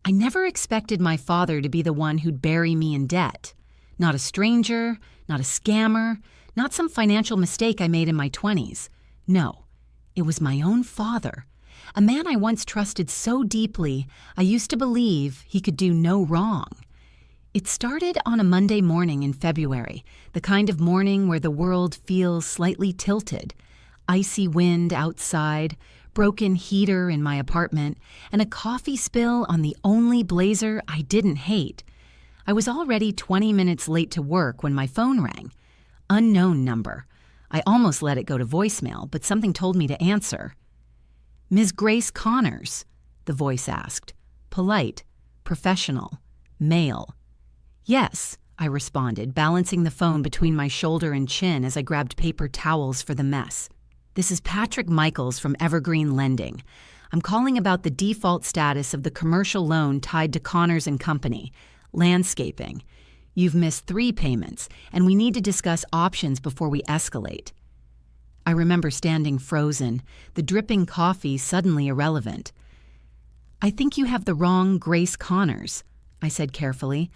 I never expected my father to be the one who'd bury me in debt. Not a stranger, not a scammer, not some financial mistake I made in my 20s. No, it was my own father. A man I once trusted so deeply, I used to believe he could do no wrong. It started on a Monday morning in February, the kind of morning where the world feels slightly tilted. Icy wind outside, broken heater in my apartment, and a coffee spill on the only blazer I didn't hate. I was already 20 minutes late to work when my phone rang. Unknown number. I almost let it go to voicemail, but something told me to answer. "Ms. Grace Connors?" the voice asked. Polite, professional, male. "Yes," I responded, balancing the phone between my shoulder and chin as I grabbed paper towels for the mess. "This is Patrick Michaels from Evergreen Lending. I'm calling about the default status of the commercial loan tied to Connors & Company, landscaping. You've missed 3 payments, and we need to discuss options before we escalate." I remember standing frozen, the dripping coffee suddenly irrelevant. "I think you have the wrong Grace Connors," I said carefully.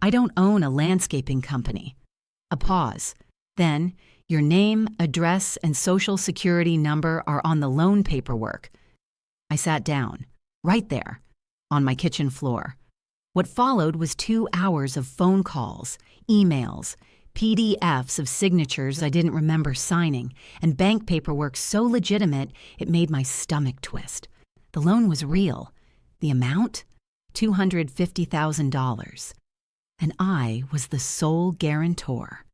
"I don't own a landscaping company." A pause. Then, "Your name, address, and social security number are on the loan paperwork." I sat down, right there, on my kitchen floor. What followed was 2 hours of phone calls, emails, PDFs of signatures I didn't remember signing, and bank paperwork so legitimate it made my stomach twist. The loan was real. The amount? $250,000. And I was the sole guarantor.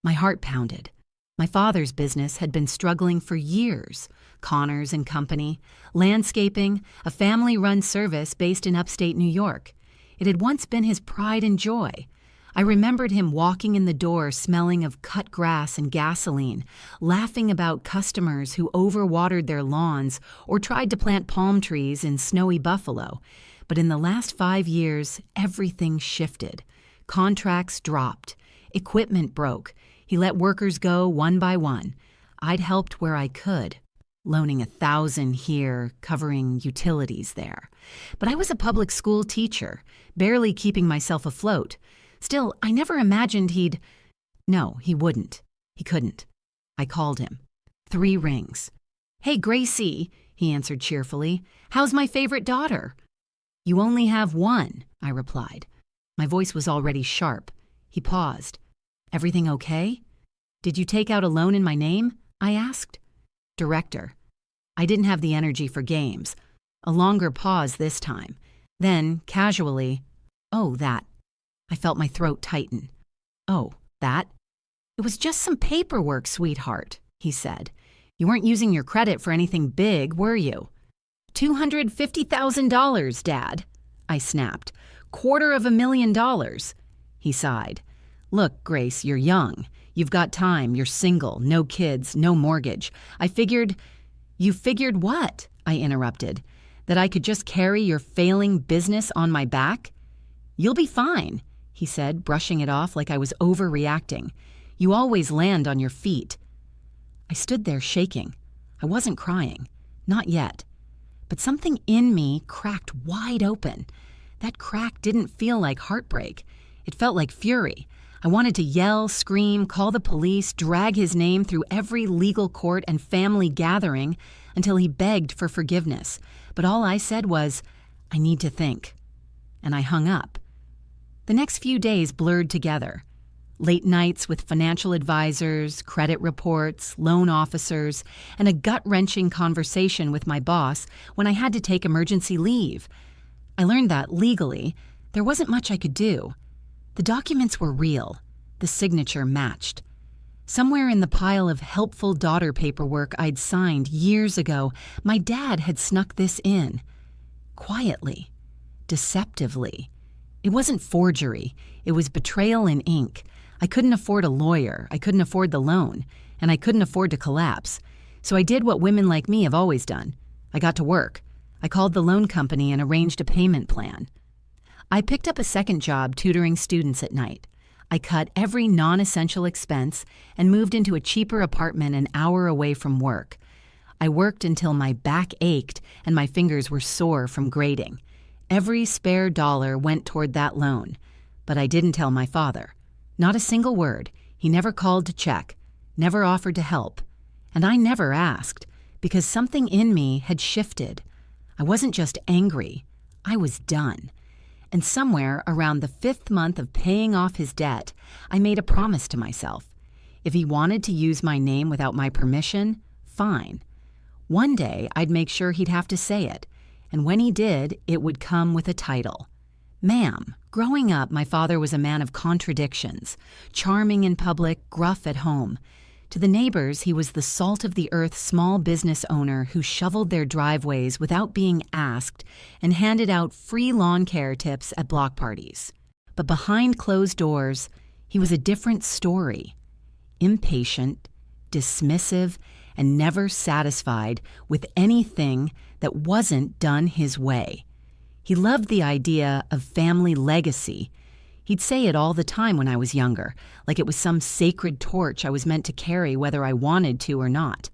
My heart pounded. My father's business had been struggling for years. Connors & Company, landscaping, a family-run service based in upstate New York. It had once been his pride and joy. I remembered him walking in the door smelling of cut grass and gasoline, laughing about customers who overwatered their lawns or tried to plant palm trees in snowy Buffalo. But in the last 5 years, everything shifted. Contracts dropped. Equipment broke. He let workers go one by one. I'd helped where I could, loaning $1,000 here, covering utilities there. But I was a public school teacher, barely keeping myself afloat. Still, I never imagined he'd... No, he wouldn't. He couldn't. I called him. 3 rings. "Hey, Gracie," he answered cheerfully. "How's my favorite daughter?" "You only have one," I replied. My voice was already sharp. He paused. "Everything okay?" "Did you take out a loan in my name?" I asked. "Director." I didn't have the energy for games. A longer pause this time. Then, casually, "Oh, that." I felt my throat tighten. "Oh, that?" "It was just some paperwork, sweetheart," he said. "You weren't using your credit for anything big, were you?" $250,000, Dad, I snapped. $250,000. He sighed. "Look, Grace, you're young. You've got time, you're single, no kids, no mortgage. I figured—" "You figured what?" I interrupted. "That I could just carry your failing business on my back?" "You'll be fine," he said, brushing it off like I was overreacting. "You always land on your feet." I stood there shaking. I wasn't crying. Not yet. But something in me cracked wide open. That crack didn't feel like heartbreak. It felt like fury. I wanted to yell, scream, call the police, drag his name through every legal court and family gathering until he begged for forgiveness. But all I said was, "I need to think." And I hung up. The next few days blurred together. Late nights with financial advisors, credit reports, loan officers, and a gut-wrenching conversation with my boss when I had to take emergency leave. I learned that, legally, there wasn't much I could do. The documents were real. The signature matched. Somewhere in the pile of helpful daughter paperwork I'd signed years ago, my dad had snuck this in. Quietly. Deceptively. It wasn't forgery. It was betrayal in ink. I couldn't afford a lawyer. I couldn't afford the loan. And I couldn't afford to collapse. So I did what women like me have always done. I got to work. I called the loan company and arranged a payment plan. I picked up a second job tutoring students at night. I cut every non-essential expense and moved into a cheaper apartment an hour away from work. I worked until my back ached and my fingers were sore from grading. Every spare dollar went toward that loan. But I didn't tell my father. Not a single word. He never called to check, never offered to help. And I never asked, because something in me had shifted. I wasn't just angry. I was done. And somewhere around the 5th month of paying off his debt, I made a promise to myself. If he wanted to use my name without my permission, fine. One day, I'd make sure he'd have to say it, and when he did, it would come with a title. Ma'am. Growing up, my father was a man of contradictions, charming in public, gruff at home. To the neighbors, he was the salt-of-the-earth small business owner who shoveled their driveways without being asked and handed out free lawn care tips at block parties. But behind closed doors, he was a different story. Impatient, dismissive, and never satisfied with anything that wasn't done his way. He loved the idea of family legacy. He'd say it all the time when I was younger, like it was some sacred torch I was meant to carry whether I wanted to or not.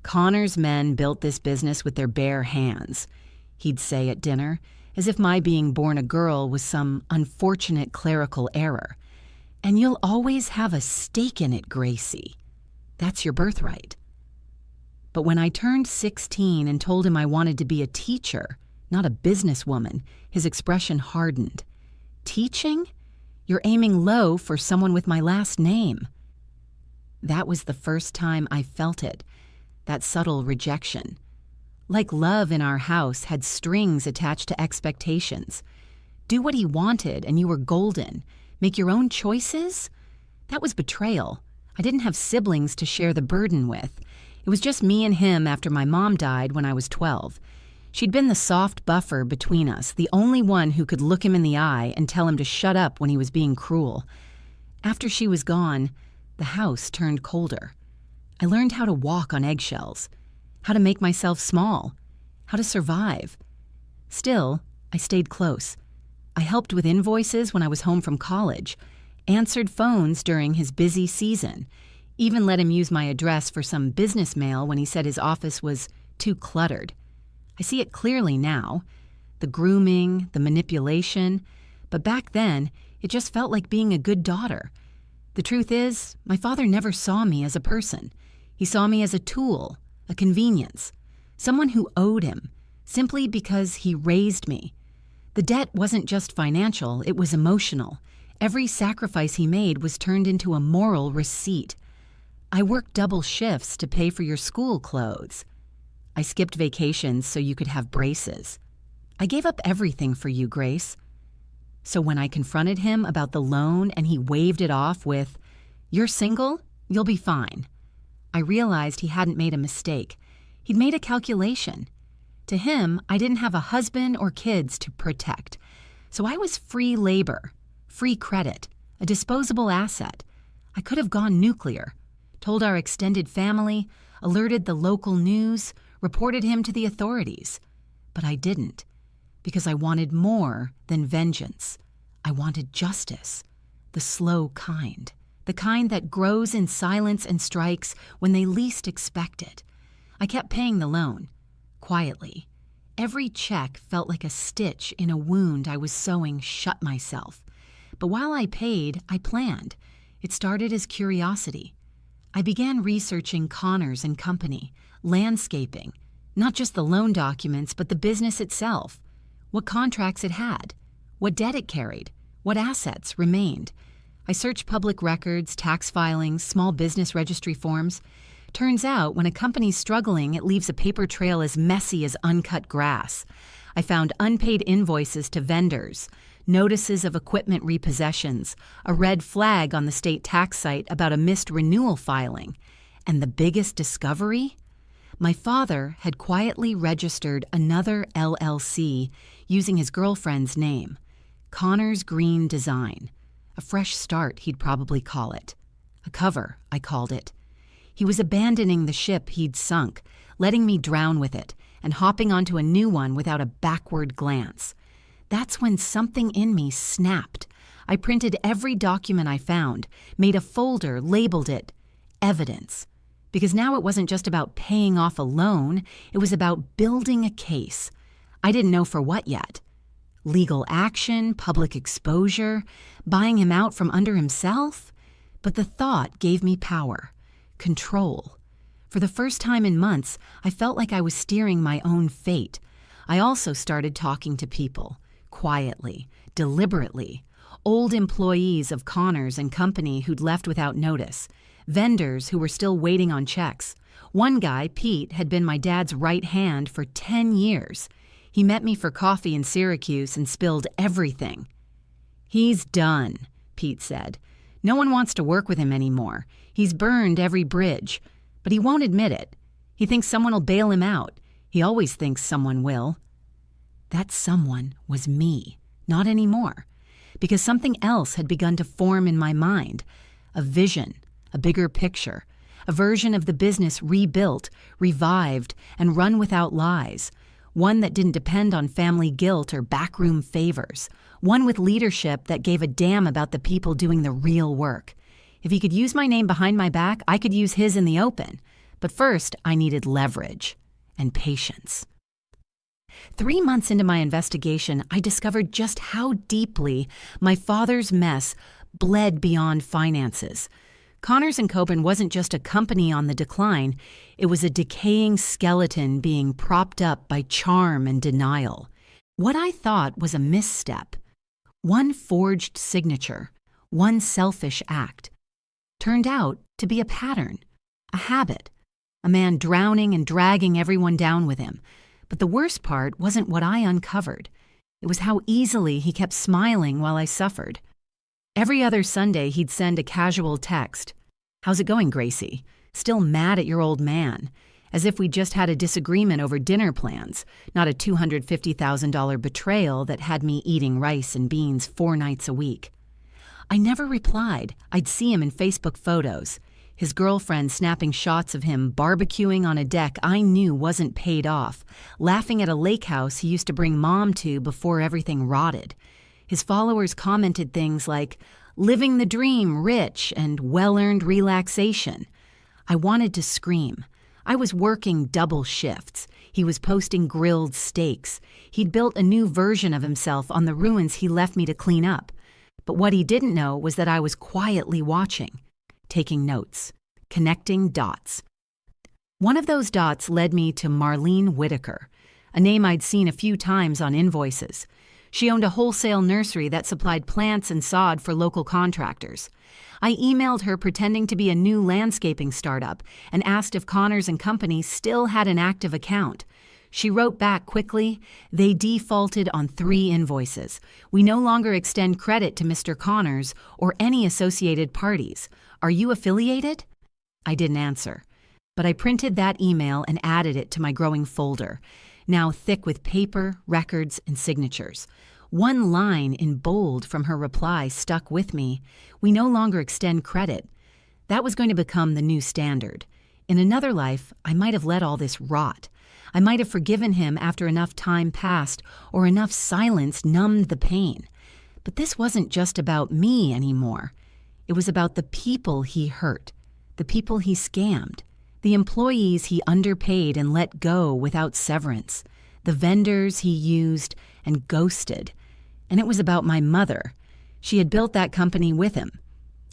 Connor's men built this business with their bare hands, he'd say at dinner, as if my being born a girl was some unfortunate clerical error. And you'll always have a stake in it, Gracie. That's your birthright. But when I turned 16 and told him I wanted to be a teacher, not a businesswoman, his expression hardened. Teaching? You're aiming low for someone with my last name. That was the first time I felt it, that subtle rejection. Like love in our house had strings attached to expectations. Do what he wanted and you were golden. Make your own choices? That was betrayal. I didn't have siblings to share the burden with. It was just me and him after my mom died when I was 12. She'd been the soft buffer between us, the only one who could look him in the eye and tell him to shut up when he was being cruel. After she was gone, the house turned colder. I learned how to walk on eggshells, how to make myself small, how to survive. Still, I stayed close. I helped with invoices when I was home from college, answered phones during his busy season, even let him use my address for some business mail when he said his office was too cluttered. I see it clearly now, the grooming, the manipulation, but back then, it just felt like being a good daughter. The truth is, my father never saw me as a person. He saw me as a tool, a convenience, someone who owed him, simply because he raised me. The debt wasn't just financial, it was emotional. Every sacrifice he made was turned into a moral receipt. I worked double shifts to pay for your school clothes. I skipped vacations so you could have braces. I gave up everything for you, Grace. So when I confronted him about the loan and he waved it off with, "You're single? You'll be fine," I realized he hadn't made a mistake. He'd made a calculation. To him, I didn't have a husband or kids to protect. So I was free labor, free credit, a disposable asset. I could have gone nuclear, told our extended family, alerted the local news, reported him to the authorities. But I didn't, because I wanted more than vengeance. I wanted justice, the slow kind, the kind that grows in silence and strikes when they least expect it. I kept paying the loan, quietly. Every check felt like a stitch in a wound I was sewing shut myself. But while I paid, I planned. It started as curiosity. I began researching Connors and Company, landscaping, not just the loan documents, but the business itself, what contracts it had, what debt it carried, what assets remained. I searched public records, tax filings, small business registry forms. Turns out, when a company's struggling, it leaves a paper trail as messy as uncut grass. I found unpaid invoices to vendors, notices of equipment repossessions, a red flag on the state tax site about a missed renewal filing. And the biggest discovery? My father had quietly registered another LLC using his girlfriend's name, Connor's Green Design. A fresh start, he'd probably call it. A cover, I called it. He was abandoning the ship he'd sunk, letting me drown with it, and hopping onto a new one without a backward glance. That's when something in me snapped. I printed every document I found, made a folder, labeled it evidence. Because now it wasn't just about paying off a loan, it was about building a case. I didn't know for what yet. legal action, public exposure, buying him out from under himself? But the thought gave me power, control. For the first time in months, I felt like I was steering my own fate. I also started talking to people, quietly, deliberately. Old employees of Connors and Company who'd left without notice, vendors who were still waiting on checks. One guy, Pete, had been my dad's right hand for 10 years. He met me for coffee in Syracuse and spilled everything. "He's done," Pete said. "No one wants to work with him anymore. He's burned every bridge. But he won't admit it. He thinks someone will bail him out. He always thinks someone will." That someone was me, not anymore, because something else had begun to form in my mind. A vision, a bigger picture, a version of the business rebuilt, revived, and run without lies. One that didn't depend on family guilt or backroom favors. One with leadership that gave a damn about the people doing the real work. If he could use my name behind my back, I could use his in the open. But first, I needed leverage and patience. 3 months into my investigation, I discovered just how deeply my father's mess bled beyond finances. Connors & Coben wasn't just a company on the decline. It was a decaying skeleton being propped up by charm and denial. What I thought was a misstep, one forged signature, one selfish act, turned out to be a pattern, a habit, a man drowning and dragging everyone down with him. But the worst part wasn't what I uncovered. It was how easily he kept smiling while I suffered. Every other Sunday, he'd send a casual text. "How's it going, Gracie? Still mad at your old man?" As if we'd just had a disagreement over dinner plans, not a $250,000 betrayal that had me eating rice and beans 4 nights a week. I never replied. I'd see him in Facebook photos. His girlfriend snapping shots of him barbecuing on a deck I knew wasn't paid off, laughing at a lake house he used to bring Mom to before everything rotted. His followers commented things like, "Living the dream, rich, and well-earned relaxation." I wanted to scream. I was working double shifts. He was posting grilled steaks. He'd built a new version of himself on the ruins he left me to clean up. But what he didn't know was that I was quietly watching, taking notes, connecting dots. One of those dots led me to Marlene Whitaker, a name I'd seen a few times on invoices. She owned a wholesale nursery that supplied plants and sod for local contractors. I emailed her pretending to be a new landscaping startup and asked if Connors & Company still had an active account. She wrote back quickly, "They defaulted on 3 invoices. We no longer extend credit to Mr. Connors or any associated parties. Are you affiliated?" I didn't answer, but I printed that email and added it to my growing folder, now thick with paper, records, and signatures. One line in bold from her reply stuck with me. "We no longer extend credit." That was going to become the new standard. In another life, I might have let all this rot. I might have forgiven him after enough time passed or enough silence numbed the pain. But this wasn't just about me anymore. It was about the people he hurt, the people he scammed, the employees he underpaid and let go without severance, the vendors he used and ghosted. And it was about my mother. She had built that company with him.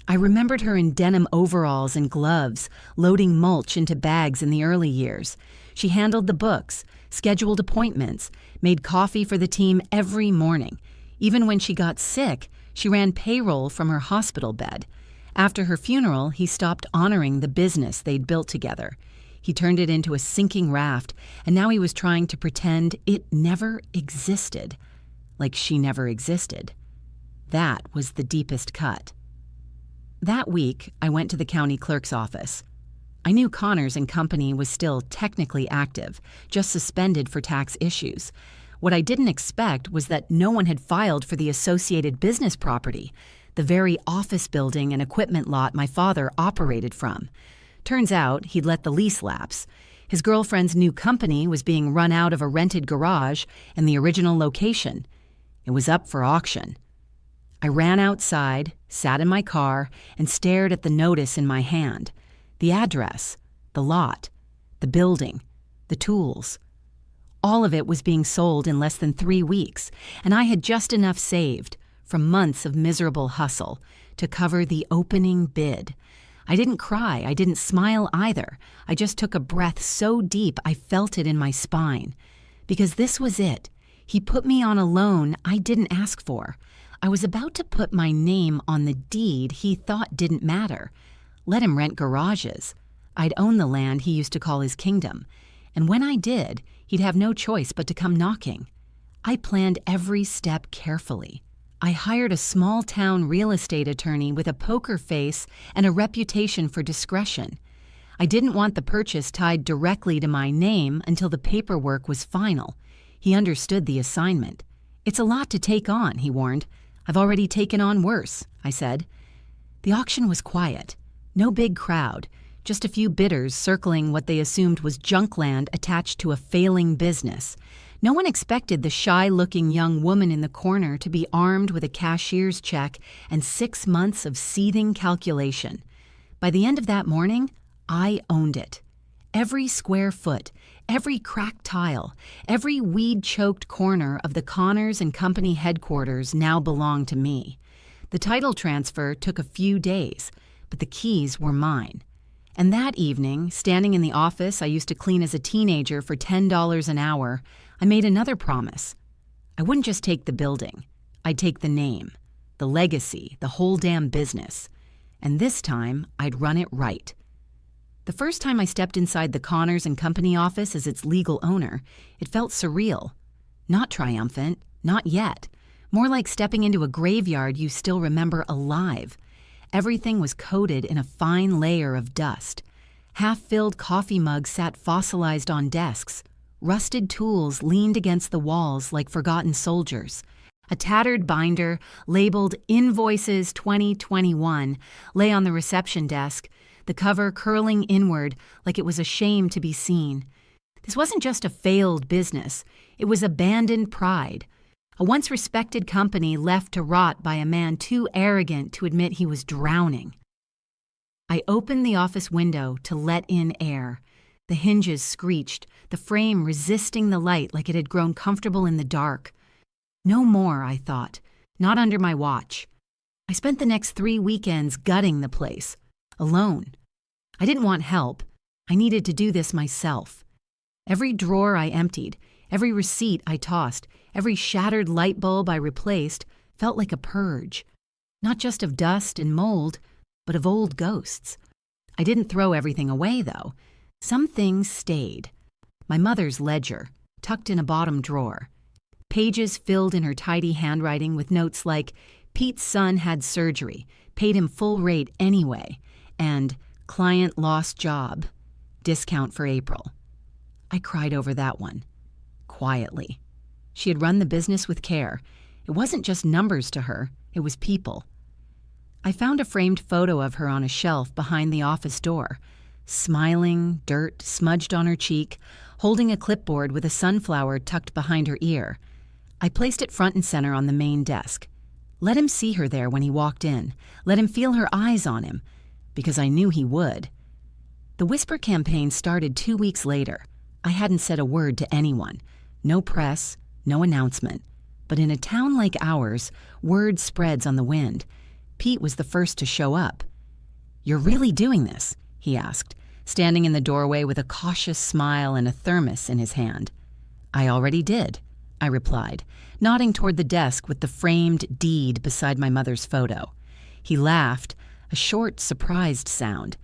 I remembered her in denim overalls and gloves, loading mulch into bags in the early years. She handled the books, scheduled appointments, made coffee for the team every morning. Even when she got sick, she ran payroll from her hospital bed. After her funeral, he stopped honoring the business they'd built together. He turned it into a sinking raft, and now he was trying to pretend it never existed, like she never existed. That was the deepest cut. That week, I went to the county clerk's office. I knew Connors & Company was still technically active, just suspended for tax issues. What I didn't expect was that no one had filed for the associated business property, the very office building and equipment lot my father operated from. Turns out he'd let the lease lapse. His girlfriend's new company was being run out of a rented garage and the original location. It was up for auction. I ran outside, sat in my car, and stared at the notice in my hand. The address, the lot, the building, the tools. All of it was being sold in less than 3 weeks, and I had just enough saved from months of miserable hustle to cover the opening bid. I didn't cry, I didn't smile either. I just took a breath so deep I felt it in my spine. Because this was it. He put me on a loan I didn't ask for. I was about to put my name on the deed he thought didn't matter. Let him rent garages. I'd own the land he used to call his kingdom. And when I did, he'd have no choice but to come knocking. I planned every step carefully. I hired a small-town real estate attorney with a poker face and a reputation for discretion. I didn't want the purchase tied directly to my name until the paperwork was final. He understood the assignment. "It's a lot to take on," he warned. "I've already taken on worse," I said. The auction was quiet. No big crowd, just a few bidders circling what they assumed was junk land attached to a failing business. No one expected the shy-looking young woman in the corner to be armed with a cashier's check and 6 months of seething calculation. By the end of that morning, I owned it. Every square foot, every cracked tile, every weed-choked corner of the Connors and Company headquarters now belonged to me. The title transfer took a few days, but the keys were mine. And that evening, standing in the office I used to clean as a teenager for $10 an hour, I made another promise. I wouldn't just take the building. I'd take the name, the legacy, the whole damn business. And this time, I'd run it right. The first time I stepped inside the Connors and Company office as its legal owner, it felt surreal. Not triumphant, not yet. More like stepping into a graveyard you still remember alive. Everything was coated in a fine layer of dust. Half-filled coffee mugs sat fossilized on desks. Rusted tools leaned against the walls like forgotten soldiers. A tattered binder, labeled Invoices 2021, lay on the reception desk, the cover curling inward like it was ashamed to be seen. This wasn't just a failed business. It was abandoned pride. A once respected company left to rot by a man too arrogant to admit he was drowning. I opened the office window to let in air. The hinges screeched, the frame resisting the light like it had grown comfortable in the dark. No more, I thought. Not under my watch. I spent the next 3 weekends gutting the place, alone. I didn't want help. I needed to do this myself. Every drawer I emptied, every receipt I tossed, every shattered light bulb I replaced felt like a purge. Not just of dust and mold, but of old ghosts. I didn't throw everything away, though. Some things stayed. My mother's ledger, tucked in a bottom drawer. Pages filled in her tidy handwriting with notes like, "Pete's son had surgery, paid him full rate anyway," and "Client lost job, discount for April." I cried over that one, quietly. She had run the business with care. It wasn't just numbers to her, it was people. I found a framed photo of her on a shelf behind the office door, smiling, dirt smudged on her cheek, holding a clipboard with a sunflower tucked behind her ear. I placed it front and center on the main desk. Let him see her there when he walked in. Let him feel her eyes on him, because I knew he would. The whisper campaign started 2 weeks later. I hadn't said a word to anyone. No press, no announcement. But in a town like ours, word spreads on the wind. Pete was the first to show up. "You're really doing this?" he asked, standing in the doorway with a cautious smile and a thermos in his hand. "I already did," I replied, nodding toward the desk with the framed deed beside my mother's photo. He laughed, a short, surprised sound.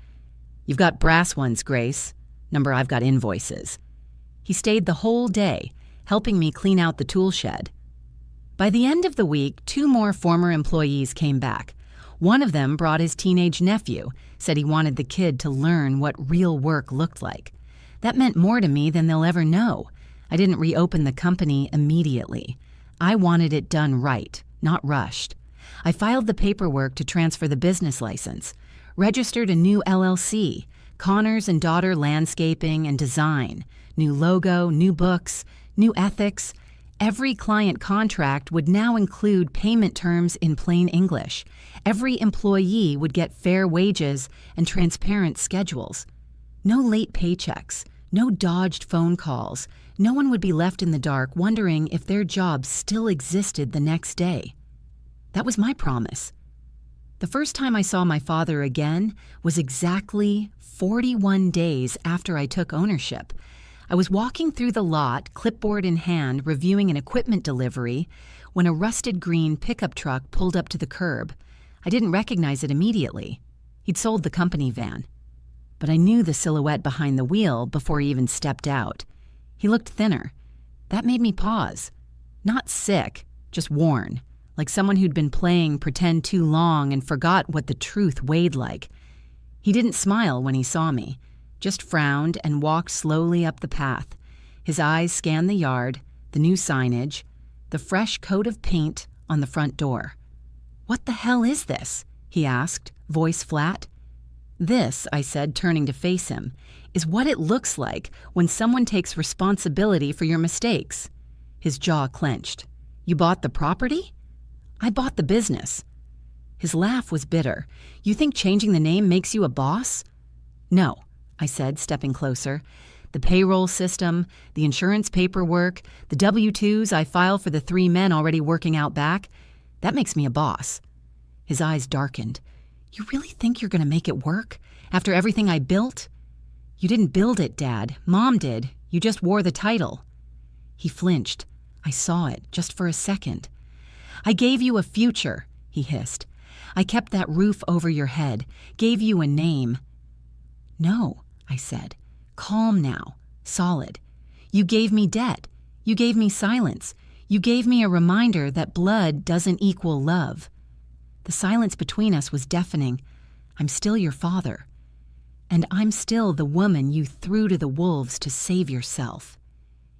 "You've got brass ones, Grace. Number I've got invoices." He stayed the whole day, helping me clean out the tool shed. By the end of the week, 2 more former employees came back. One of them brought his teenage nephew, said he wanted the kid to learn what real work looked like. That meant more to me than they'll ever know. I didn't reopen the company immediately. I wanted it done right, not rushed. I filed the paperwork to transfer the business license, registered a new LLC, Connors and Daughter Landscaping and Design, new logo, new books, new ethics. Every client contract would now include payment terms in plain English. Every employee would get fair wages and transparent schedules. No late paychecks, No dodged phone calls. No one would be left in the dark wondering if their job still existed the next day. That was my promise. The first time I saw my father again was exactly 41 days after I took ownership. I was walking through the lot, clipboard in hand, reviewing an equipment delivery, when a rusted green pickup truck pulled up to the curb. I didn't recognize it immediately. He'd sold the company van. But I knew the silhouette behind the wheel before he even stepped out. He looked thinner. That made me pause. Not sick, just worn, like someone who'd been playing pretend too long and forgot what the truth weighed like. He didn't smile when he saw me, just frowned and walked slowly up the path. His eyes scanned the yard, the new signage, the fresh coat of paint on the front door. "What the hell is this?" he asked, voice flat. "This," I said, turning to face him, "is what it looks like when someone takes responsibility for your mistakes." His jaw clenched. "You bought the property?" "I bought the business." His laugh was bitter. "You think changing the name makes you a boss?" "No," I said, stepping closer. "The payroll system, the insurance paperwork, the W-2s I file for the 3 men already working out back, that makes me a boss." His eyes darkened. "You really think you're going to make it work? After everything I built?" "You didn't build it, Dad. Mom did. You just wore the title." He flinched. I saw it, just for a second. "I gave you a future," he hissed. "I kept that roof over your head, gave you a name." "No," I said. "Calm now. Solid. You gave me debt. You gave me silence. You gave me a reminder that blood doesn't equal love." The silence between us was deafening. "I'm still your father. And I'm still the woman you threw to the wolves to save yourself."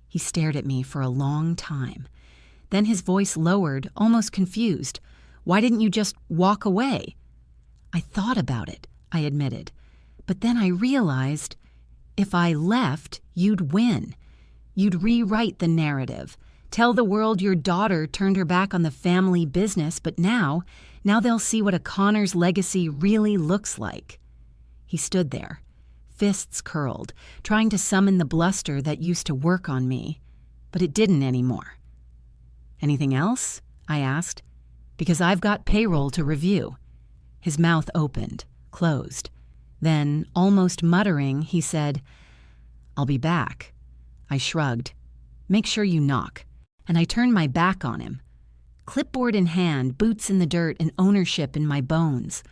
He stared at me for a long time. Then his voice lowered, almost confused. "Why didn't you just walk away?" "I thought about it," I admitted. "But then I realized if I left, you'd win. You'd rewrite the narrative. Tell the world your daughter turned her back on the family business, but now they'll see what a Connor's legacy really looks like." He stood there, fists curled, trying to summon the bluster that used to work on me, but it didn't anymore. "Anything else?" I asked. "Because I've got payroll to review." His mouth opened, closed. Then, almost muttering, he said, "I'll be back." I shrugged. "Make sure you knock." And I turned my back on him. Clipboard in hand, boots in the dirt, and ownership in my bones.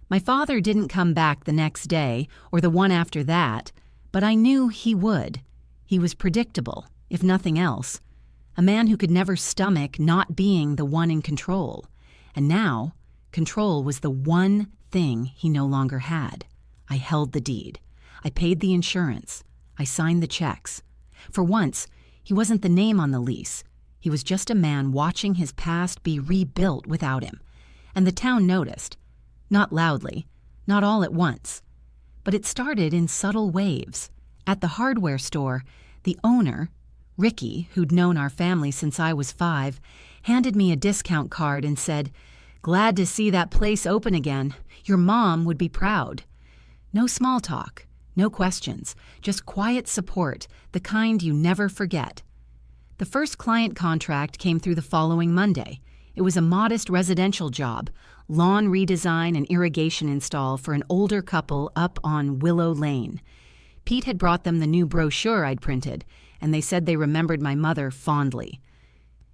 My father didn't come back the next day, or the one after that, but I knew he would. He was predictable, if nothing else. A man who could never stomach not being the one in control. And now, control was the one thing he no longer had. I held the deed. I paid the insurance. I signed the checks. For once, he wasn't the name on the lease. He was just a man watching his past be rebuilt without him. And the town noticed. Not loudly, not all at once. But it started in subtle waves. At the hardware store, the owner, Ricky, who'd known our family since I was 5, handed me a discount card and said, "Glad to see that place open again. Your mom would be proud." No small talk, no questions, just quiet support, the kind you never forget. The first client contract came through the following Monday. It was a modest residential job, lawn redesign and irrigation install for an older couple up on Willow Lane. Pete had brought them the new brochure I'd printed, and they said they remembered my mother fondly.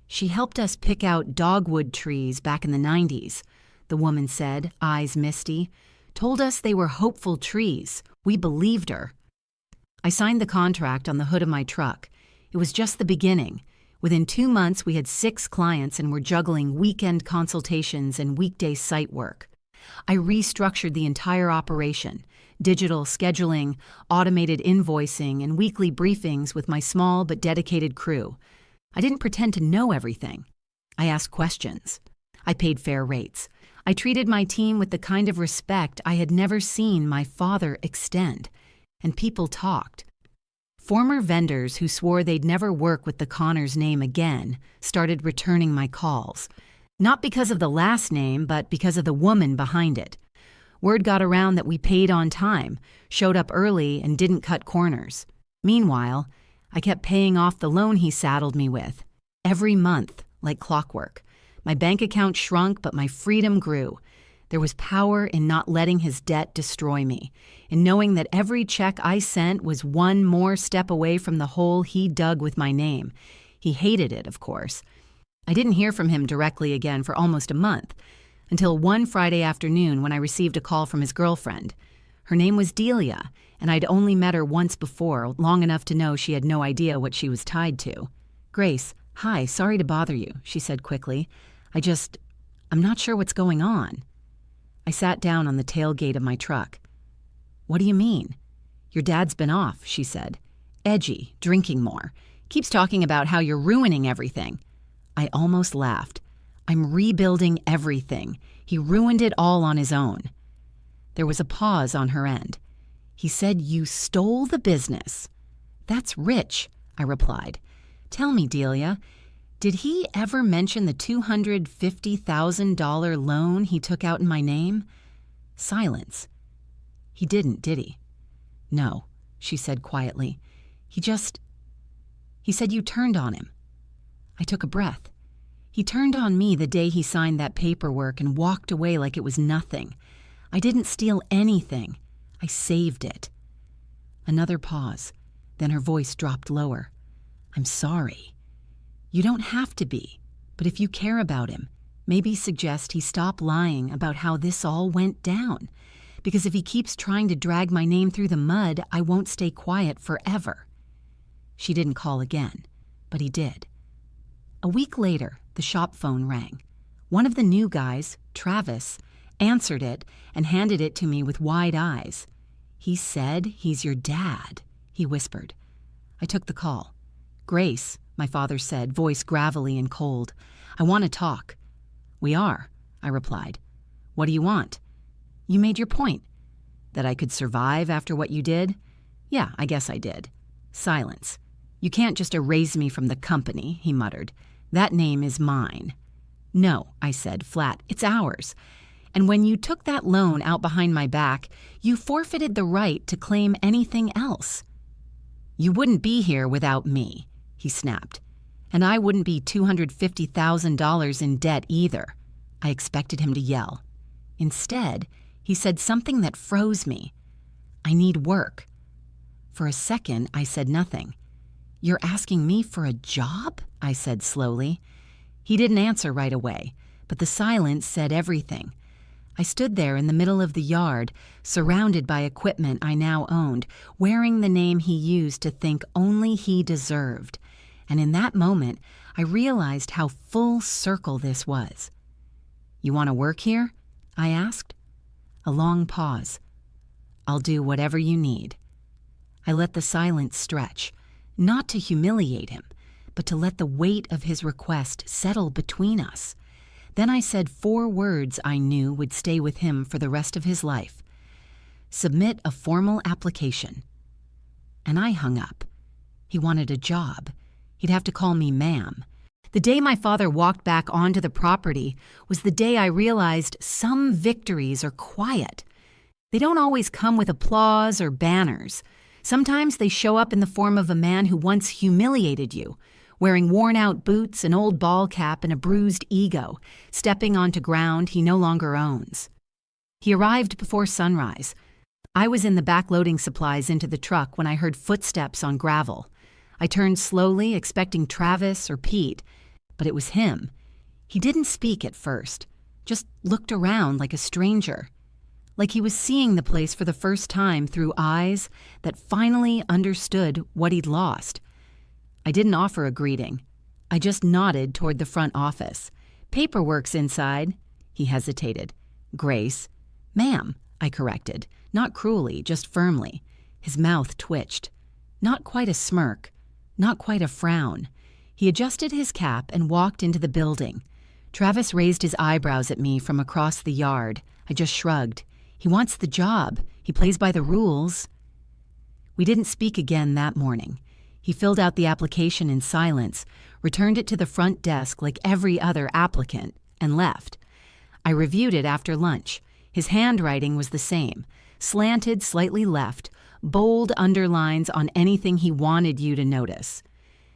"She helped us pick out dogwood trees back in the 90s, the woman said, eyes misty. Told us they were hopeful trees. We believed her." I signed the contract on the hood of my truck. It was just the beginning. Within 2 months, we had 6 clients and were juggling weekend consultations and weekday site work. I restructured the entire operation, digital scheduling, automated invoicing, and weekly briefings with my small but dedicated crew. I didn't pretend to know everything. I asked questions. I paid fair rates. I treated my team with the kind of respect I had never seen my father extend. And people talked. Former vendors who swore they'd never work with the Connors name again started returning my calls. Not because of the last name, but because of the woman behind it. Word got around that we paid on time, showed up early, and didn't cut corners. Meanwhile, I kept paying off the loan he saddled me with. Every month, like clockwork. My bank account shrunk, but my freedom grew. There was power in not letting his debt destroy me, in knowing that every check I sent was one more step away from the hole he dug with my name. He hated it, of course. I didn't hear from him directly again for almost a month, until one Friday afternoon when I received a call from his girlfriend. Her name was Delia, and I'd only met her once before, long enough to know she had no idea what she was tied to. "Grace, hi, sorry to bother you," she said quickly. I'm not sure what's going on." I sat down on the tailgate of my truck. "What do you mean?" "Your dad's been off," she said. "Edgy, drinking more. Keeps talking about how you're ruining everything." I almost laughed. "I'm rebuilding everything. He ruined it all on his own." There was a pause on her end. "He said you stole the business." "That's rich," I replied. "Tell me, Delia, did he ever mention the $250,000 loan he took out in my name?" Silence. "He didn't, did he?" "No," she said quietly. He said you turned on him." I took a breath. "He turned on me the day he signed that paperwork and walked away like it was nothing. I didn't steal anything. I saved it." Another pause. Then her voice dropped lower. "I'm sorry." "You don't have to be, but if you care about him, maybe suggest he stop lying about how this all went down. Because if he keeps trying to drag my name through the mud, I won't stay quiet forever." She didn't call again, but he did. A week later, the shop phone rang. One of the new guys, Travis, answered it and handed it to me with wide eyes. "He said he's your dad," he whispered. I took the call. "Grace," my father said, voice gravelly and cold. "I want to talk." "We are," I replied. "What do you want?" "You made your point." "That I could survive after what you did?" "Yeah, I guess I did." Silence. "You can't just erase me from the company," he muttered. "That name is mine." "No," I said, flat. "It's ours. And when you took that loan out behind my back, you forfeited the right to claim anything else." "You wouldn't be here without me," he snapped. "And I wouldn't be $250,000 in debt either." I expected him to yell. Instead, he said something that froze me. "I need work." For a second, I said nothing. "You're asking me for a job?" I said slowly. He didn't answer right away, but the silence said everything. I stood there in the middle of the yard, surrounded by equipment I now owned, wearing the name he used to think only he deserved. And in that moment, I realized how full circle this was. "You want to work here?" I asked. A long pause. "I'll do whatever you need." I let the silence stretch, not to humiliate him, but to let the weight of his request settle between us. Then I said 4 words I knew would stay with him for the rest of his life. "Submit a formal application." And I hung up. He wanted a job. He'd have to call me ma'am. The day my father walked back onto the property was the day I realized some victories are quiet. They don't always come with applause or banners. Sometimes they show up in the form of a man who once humiliated you, wearing worn-out boots, an old ball cap, and a bruised ego, stepping onto ground he no longer owns. He arrived before sunrise. I was in the back loading supplies into the truck when I heard footsteps on gravel. I turned slowly, expecting Travis or Pete, but it was him. He didn't speak at first, just looked around like a stranger, like he was seeing the place for the first time through eyes that finally understood what he'd lost. I didn't offer a greeting. I just nodded toward the front office. "Paperwork's inside." He hesitated. "Grace." "Ma'am," I corrected, not cruelly, just firmly. His mouth twitched. Not quite a smirk, not quite a frown. He adjusted his cap and walked into the building. Travis raised his eyebrows at me from across the yard. I just shrugged. He wants the job. He plays by the rules. We didn't speak again that morning. He filled out the application in silence, returned it to the front desk like every other applicant, and left. I reviewed it after lunch. His handwriting was the same, slanted slightly left, bold underlines on anything he wanted you to notice.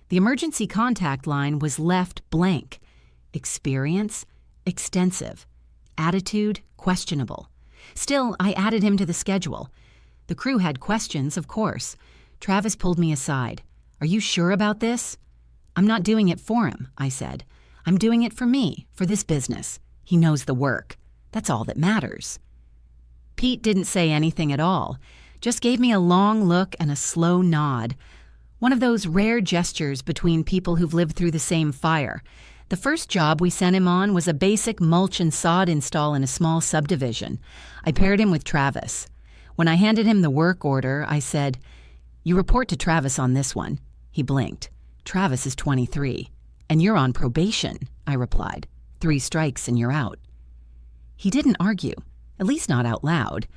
The emergency contact line was left blank. Experience, extensive. Attitude, questionable. Still, I added him to the schedule. The crew had questions, of course. Travis pulled me aside. "Are you sure about this?" "I'm not doing it for him," I said. "I'm doing it for me, for this business. He knows the work. That's all that matters." Pete didn't say anything at all, just gave me a long look and a slow nod. One of those rare gestures between people who've lived through the same fire. The first job we sent him on was a basic mulch and sod install in a small subdivision. I paired him with Travis. When I handed him the work order, I said, "You report to Travis on this one." He blinked. "Travis is 23. "And you're on probation," I replied. "3 strikes and you're out." He didn't argue, at least not out loud.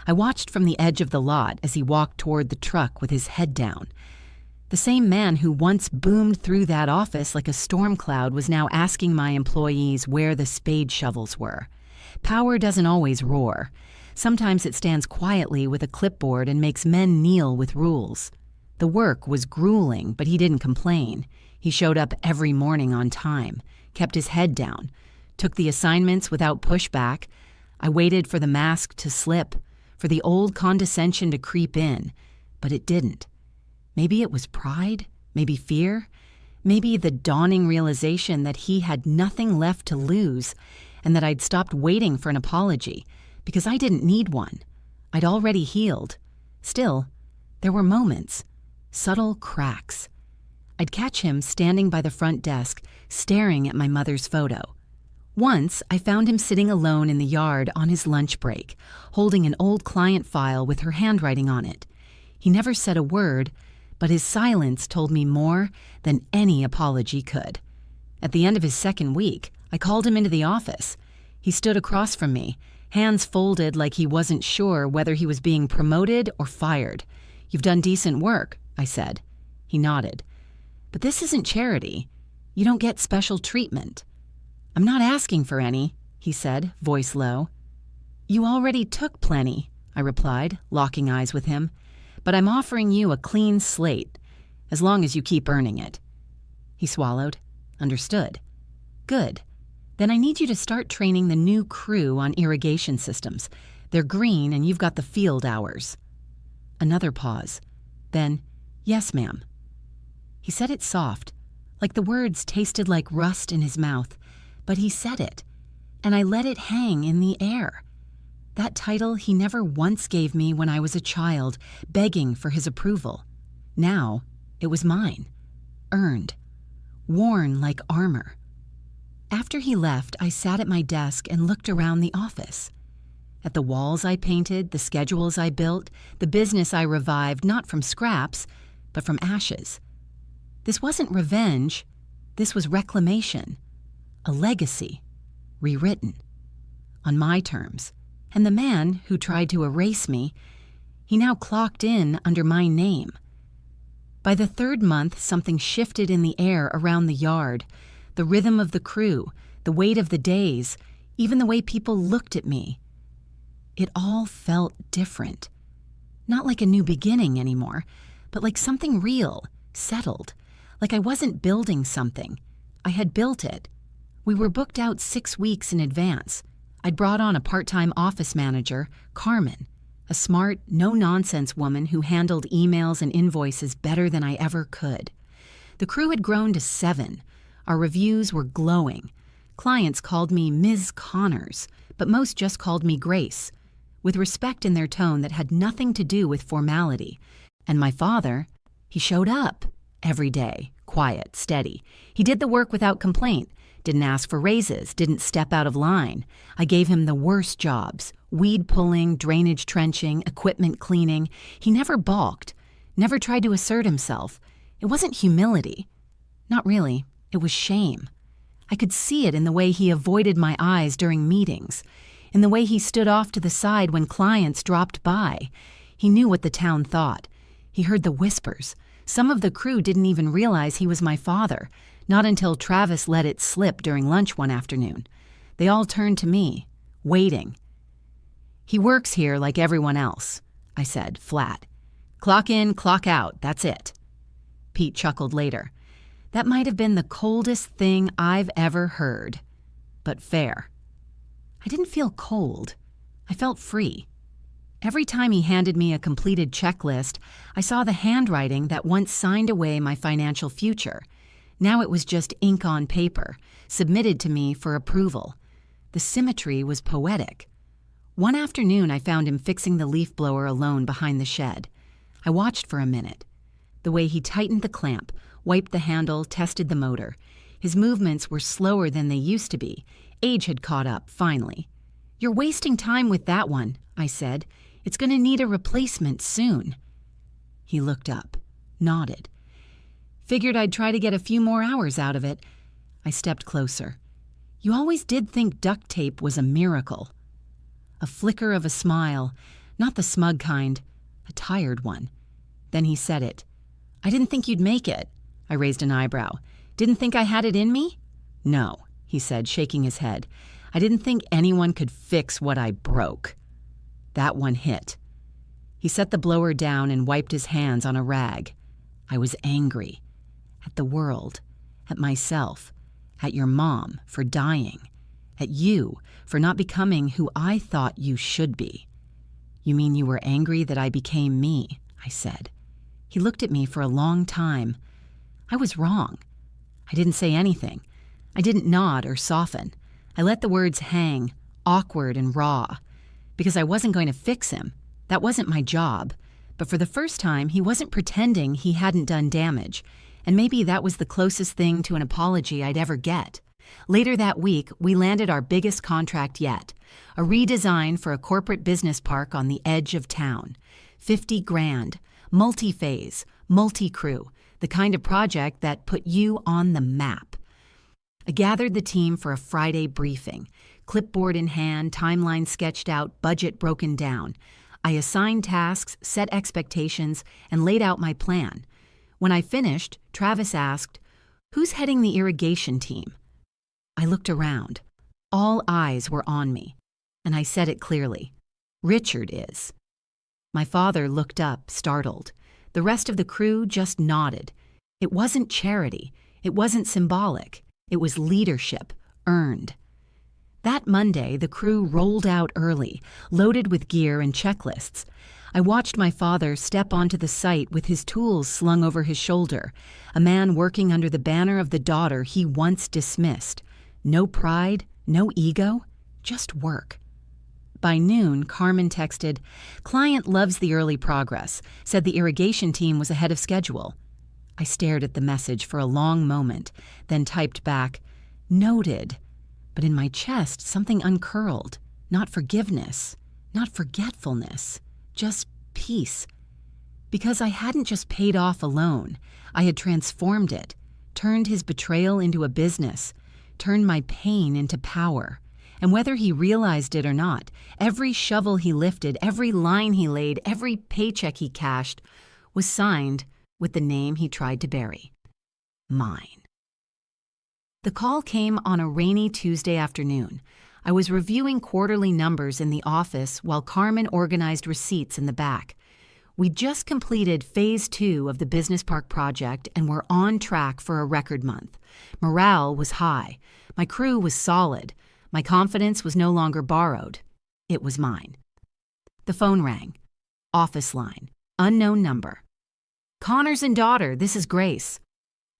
I watched from the edge of the lot as he walked toward the truck with his head down. The same man who once boomed through that office like a storm cloud was now asking my employees where the spade shovels were. Power doesn't always roar. Sometimes it stands quietly with a clipboard and makes men kneel with rules. The work was grueling, but he didn't complain. He showed up every morning on time, kept his head down, took the assignments without pushback. I waited for the mask to slip, for the old condescension to creep in, but it didn't. Maybe it was pride, maybe fear, maybe the dawning realization that he had nothing left to lose and that I'd stopped waiting for an apology because I didn't need one. I'd already healed. Still, there were moments, subtle cracks. I'd catch him standing by the front desk, staring at my mother's photo. Once, I found him sitting alone in the yard on his lunch break, holding an old client file with her handwriting on it. He never said a word, but his silence told me more than any apology could. At the end of his second week, I called him into the office. He stood across from me, hands folded like he wasn't sure whether he was being promoted or fired. "You've done decent work," I said. He nodded. "But this isn't charity. You don't get special treatment." "I'm not asking for any," he said, voice low. "You already took plenty," I replied, locking eyes with him. "But I'm offering you a clean slate, as long as you keep earning it." He swallowed. "Understood." "Good. Then I need you to start training the new crew on irrigation systems. They're green and you've got the field hours." Another pause. Then, "Yes, ma'am." He said it soft, like the words tasted like rust in his mouth, but he said it, and I let it hang in the air. That title he never once gave me when I was a child, begging for his approval. Now, it was mine. Earned. Worn like armor. After he left, I sat at my desk and looked around the office. At the walls I painted, the schedules I built, the business I revived, not from scraps, but from ashes. This wasn't revenge. This was reclamation. A legacy. Rewritten. On my terms. And the man who tried to erase me, he now clocked in under my name. By the 3rd month, something shifted in the air around the yard. The rhythm of the crew, the weight of the days, even the way people looked at me. It all felt different. Not like a new beginning anymore, but like something real, settled. Like I wasn't building something. I had built it. We were booked out 6 weeks in advance. I'd brought on a part-time office manager, Carmen, a smart, no-nonsense woman who handled emails and invoices better than I ever could. The crew had grown to 7. Our reviews were glowing. Clients called me Ms. Connors, but most just called me Grace, with respect in their tone that had nothing to do with formality. And my father, he showed up every day, quiet, steady. He did the work without complaint. Didn't ask for raises, didn't step out of line. I gave him the worst jobs, weed pulling, drainage trenching, equipment cleaning. He never balked, never tried to assert himself. It wasn't humility. Not really, it was shame. I could see it in the way he avoided my eyes during meetings, in the way he stood off to the side when clients dropped by. He knew what the town thought. He heard the whispers. Some of the crew didn't even realize he was my father. Not until Travis let it slip during lunch one afternoon. They all turned to me, waiting. "He works here like everyone else," I said, flat. Clock in, clock out, that's it. Pete chuckled later. That might have been the coldest thing I've ever heard, but fair. I didn't feel cold. I felt free. Every time he handed me a completed checklist, I saw the handwriting that once signed away my financial future. Now it was just ink on paper, submitted to me for approval. The symmetry was poetic. One afternoon, I found him fixing the leaf blower alone behind the shed. I watched for a minute. The way he tightened the clamp, wiped the handle, tested the motor. His movements were slower than they used to be. Age had caught up, finally. "You're wasting time with that one," I said. "It's going to need a replacement soon." He looked up, nodded. Figured I'd try to get a few more hours out of it. I stepped closer. "You always did think duct tape was a miracle." A flicker of a smile, not the smug kind, a tired one. Then he said it. "I didn't think you'd make it." I raised an eyebrow. "Didn't think I had it in me?" "No," he said, shaking his head. "I didn't think anyone could fix what I broke." That one hit. He set the blower down and wiped his hands on a rag. I was angry. At the world, at myself, at your mom for dying, at you for not becoming who I thought you should be. "You mean you were angry that I became me?" I said. He looked at me for a long time. I was wrong. I didn't say anything. I didn't nod or soften. I let the words hang, awkward and raw, because I wasn't going to fix him. That wasn't my job. But for the first time, he wasn't pretending he hadn't done damage, and maybe that was the closest thing to an apology I'd ever get. Later that week, we landed our biggest contract yet, a redesign for a corporate business park on the edge of town. 50 grand, multi-phase, multi-crew, the kind of project that put you on the map. I gathered the team for a Friday briefing, clipboard in hand, timeline sketched out, budget broken down. I assigned tasks, set expectations, and laid out my plan. When I finished, Travis asked, "Who's heading the irrigation team?" I looked around. All eyes were on me, and I said it clearly. "Richard is." My father looked up, startled. The rest of the crew just nodded. It wasn't charity. It wasn't symbolic. It was leadership, earned. That Monday, the crew rolled out early, loaded with gear and checklists. I watched my father step onto the site with his tools slung over his shoulder, a man working under the banner of the daughter he once dismissed. No pride, no ego, just work. By noon, Carmen texted, "Client loves the early progress, said the irrigation team was ahead of schedule." I stared at the message for a long moment, then typed back, "Noted." But in my chest, something uncurled. Not forgiveness, not forgetfulness, just peace. Because I hadn't just paid off a loan, I had transformed it, turned his betrayal into a business, turned my pain into power. And whether he realized it or not, every shovel he lifted, every line he laid, every paycheck he cashed was signed with the name he tried to bury. Mine. The call came on a rainy Tuesday afternoon. I was reviewing quarterly numbers in the office while Carmen organized receipts in the back. We'd just completed Phase 2 of the business park project and were on track for a record month. Morale was high. My crew was solid. My confidence was no longer borrowed. It was mine. The phone rang. Office line. Unknown number. "Connors and daughter, this is Grace."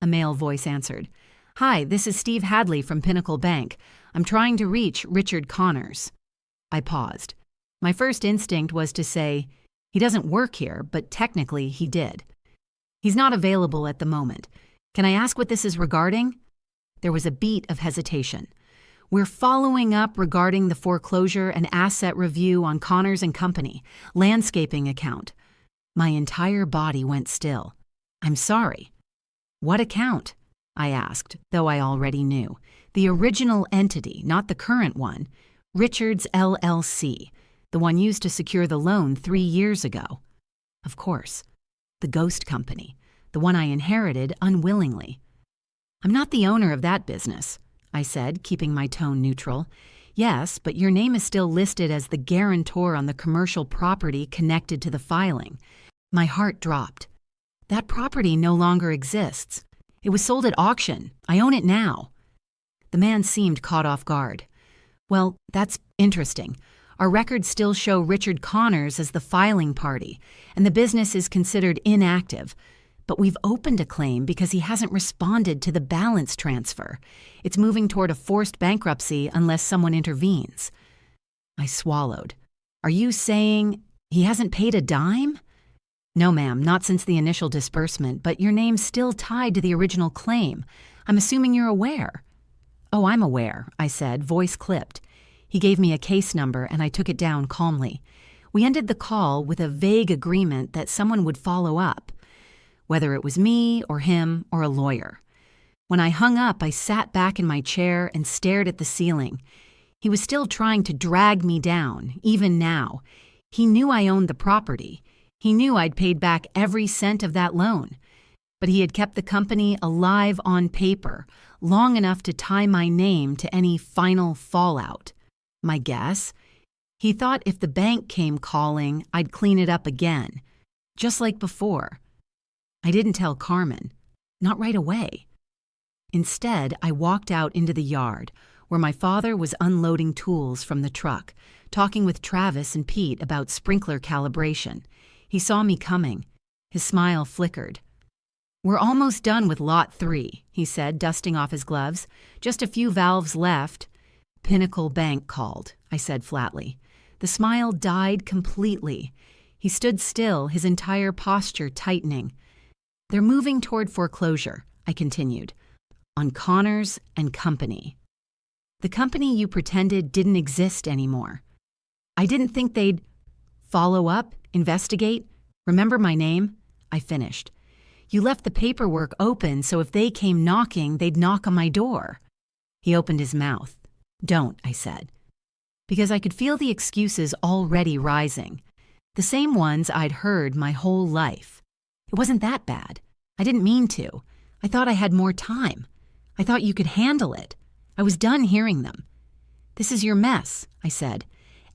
A male voice answered. "Hi, this is Steve Hadley from Pinnacle Bank. I'm trying to reach Richard Connors." I paused. My first instinct was to say, "He doesn't work here," but technically he did. "He's not available at the moment. Can I ask what this is regarding?" There was a beat of hesitation. "We're following up regarding the foreclosure and asset review on Connors and Company, landscaping account." My entire body went still. "I'm sorry." "What account?" I asked, though I already knew. "The original entity, not the current one. Richards LLC, the one used to secure the loan 3 years ago." Of course. The ghost company, the one I inherited unwillingly. "I'm not the owner of that business," I said, keeping my tone neutral. "Yes, but your name is still listed as the guarantor on the commercial property connected to the filing. My heart dropped. That property no longer exists. It was sold at auction. I own it now. The man seemed caught off guard. Well, that's interesting. Our records still show Richard Connors as the filing party, and the business is considered inactive. But we've opened a claim because he hasn't responded to the balance transfer. It's moving toward a forced bankruptcy unless someone intervenes. I swallowed. Are you saying he hasn't paid a dime? No, ma'am, not since the initial disbursement, but your name's still tied to the original claim. I'm assuming you're aware. Oh, I'm aware, I said, voice clipped. He gave me a case number and I took it down calmly. We ended the call with a vague agreement that someone would follow up, whether it was me or him or a lawyer. When I hung up, I sat back in my chair and stared at the ceiling. He was still trying to drag me down, even now. He knew I owned the property. He knew I'd paid back every cent of that loan. But he had kept the company alive on paper, long enough to tie my name to any final fallout. My guess? He thought if the bank came calling, I'd clean it up again, just like before. I didn't tell Carmen, not right away. Instead, I walked out into the yard, where my father was unloading tools from the truck, talking with Travis and Pete about sprinkler calibration. He saw me coming. His smile flickered. We're almost done with Lot 3, he said, dusting off his gloves. Just a few valves left. Pinnacle Bank called, I said flatly. The smile died completely. He stood still, his entire posture tightening. They're moving toward foreclosure, I continued, on Connors and Company. The company you pretended didn't exist anymore. I didn't think they'd follow up, investigate, remember my name, I finished. You left the paperwork open so if they came knocking, they'd knock on my door. He opened his mouth. Don't, I said, because I could feel the excuses already rising, the same ones I'd heard my whole life. It wasn't that bad. I didn't mean to. I thought I had more time. I thought you could handle it. I was done hearing them. This is your mess, I said,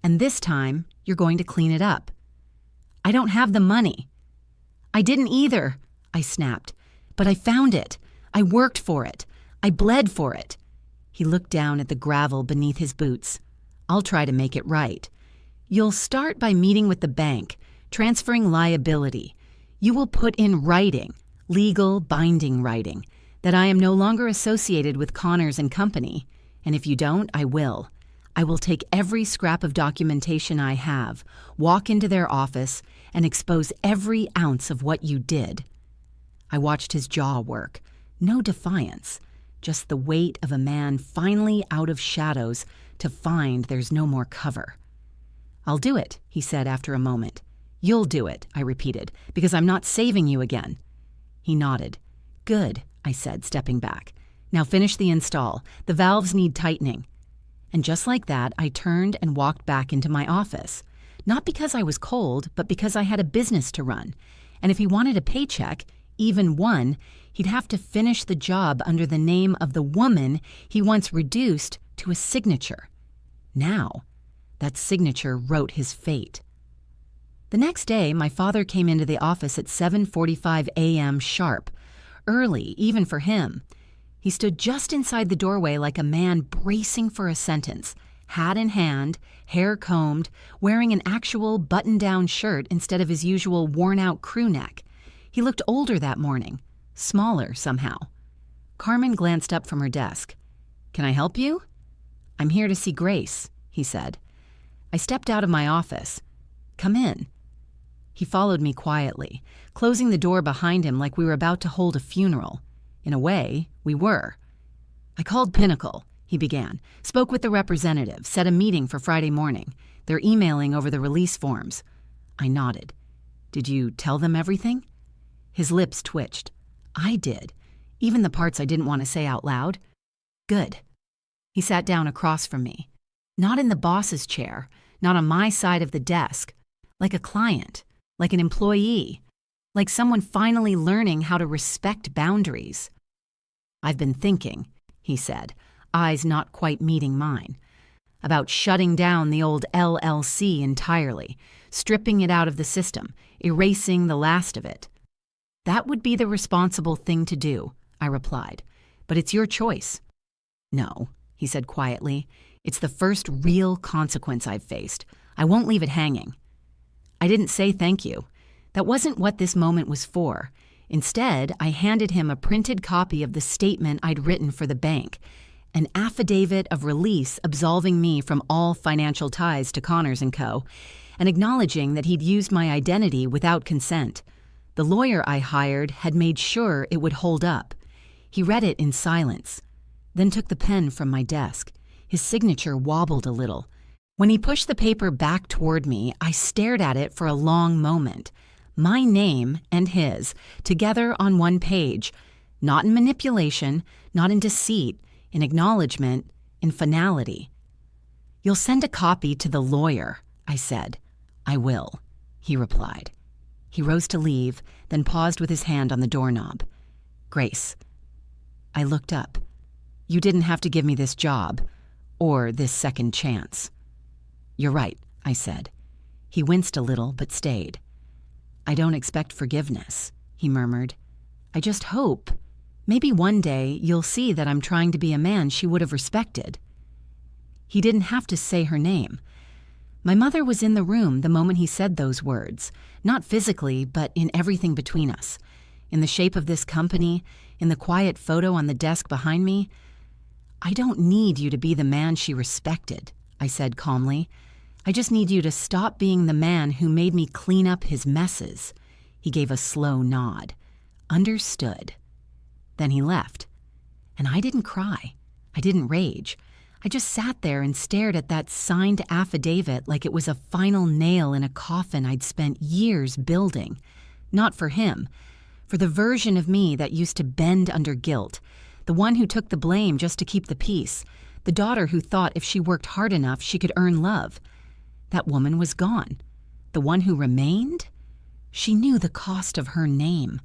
and this time you're going to clean it up. I don't have the money. I didn't either, I snapped, but I found it. I worked for it. I bled for it. He looked down at the gravel beneath his boots. I'll try to make it right. You'll start by meeting with the bank, transferring liability. You will put in writing, legal binding writing, that I am no longer associated with Connors and Company, and if you don't, I will. I will take every scrap of documentation I have, walk into their office, and expose every ounce of what you did. I watched his jaw work. No defiance, just the weight of a man finally out of shadows to find there's no more cover. I'll do it, he said after a moment. You'll do it, I repeated, because I'm not saving you again. He nodded. Good, I said, stepping back. Now finish the install. The valves need tightening. And just like that, I turned and walked back into my office. Not because I was cold, but because I had a business to run. And if he wanted a paycheck, even one, he'd have to finish the job under the name of the woman he once reduced to a signature. Now, that signature wrote his fate. The next day, my father came into the office at 7:45 a.m. sharp, early even for him. He stood just inside the doorway like a man bracing for a sentence, hat in hand, hair combed, wearing an actual button-down shirt instead of his usual worn-out crew neck. He looked older that morning, smaller somehow. Carmen glanced up from her desk. Can I help you? I'm here to see Grace, he said. I stepped out of my office. Come in. He followed me quietly, closing the door behind him like we were about to hold a funeral. In a way, we were. I called Pinnacle, he began, spoke with the representative, set a meeting for Friday morning. They're emailing over the release forms. I nodded. Did you tell them everything? His lips twitched. I did, even the parts I didn't want to say out loud. Good. He sat down across from me. Not in the boss's chair, not on my side of the desk. Like a client, like an employee, like someone finally learning how to respect boundaries. I've been thinking, he said, eyes not quite meeting mine, about shutting down the old LLC entirely, stripping it out of the system, erasing the last of it. That would be the responsible thing to do, I replied, but it's your choice. No, he said quietly, it's the first real consequence I've faced. I won't leave it hanging. I didn't say thank you. That wasn't what this moment was for. Instead, I handed him a printed copy of the statement I'd written for the bank, an affidavit of release absolving me from all financial ties to Connors & Co., and acknowledging that he'd used my identity without consent. The lawyer I hired had made sure it would hold up. He read it in silence, then took the pen from my desk. His signature wobbled a little. When he pushed the paper back toward me, I stared at it for a long moment. My name and his, together on one page, not in manipulation, not in deceit, in acknowledgement, in finality. You'll send a copy to the lawyer, I said. I will, he replied. He rose to leave, then paused with his hand on the doorknob. Grace. I looked up. You didn't have to give me this job, or this second chance. You're right, I said. He winced a little, but stayed. I don't expect forgiveness, he murmured. I just hope. Maybe one day you'll see that I'm trying to be a man she would have respected. He didn't have to say her name. My mother was in the room the moment he said those words, not physically, but in everything between us. In the shape of this company, in the quiet photo on the desk behind me. I don't need you to be the man she respected, I said calmly. I just need you to stop being the man who made me clean up his messes. He gave a slow nod. Understood. Then he left. And I didn't cry. I didn't rage. I just sat there and stared at that signed affidavit like it was a final nail in a coffin I'd spent years building. Not for him. For the version of me that used to bend under guilt. The one who took the blame just to keep the peace. The daughter who thought if she worked hard enough she could earn love. That woman was gone. The one who remained? She knew the cost of her name.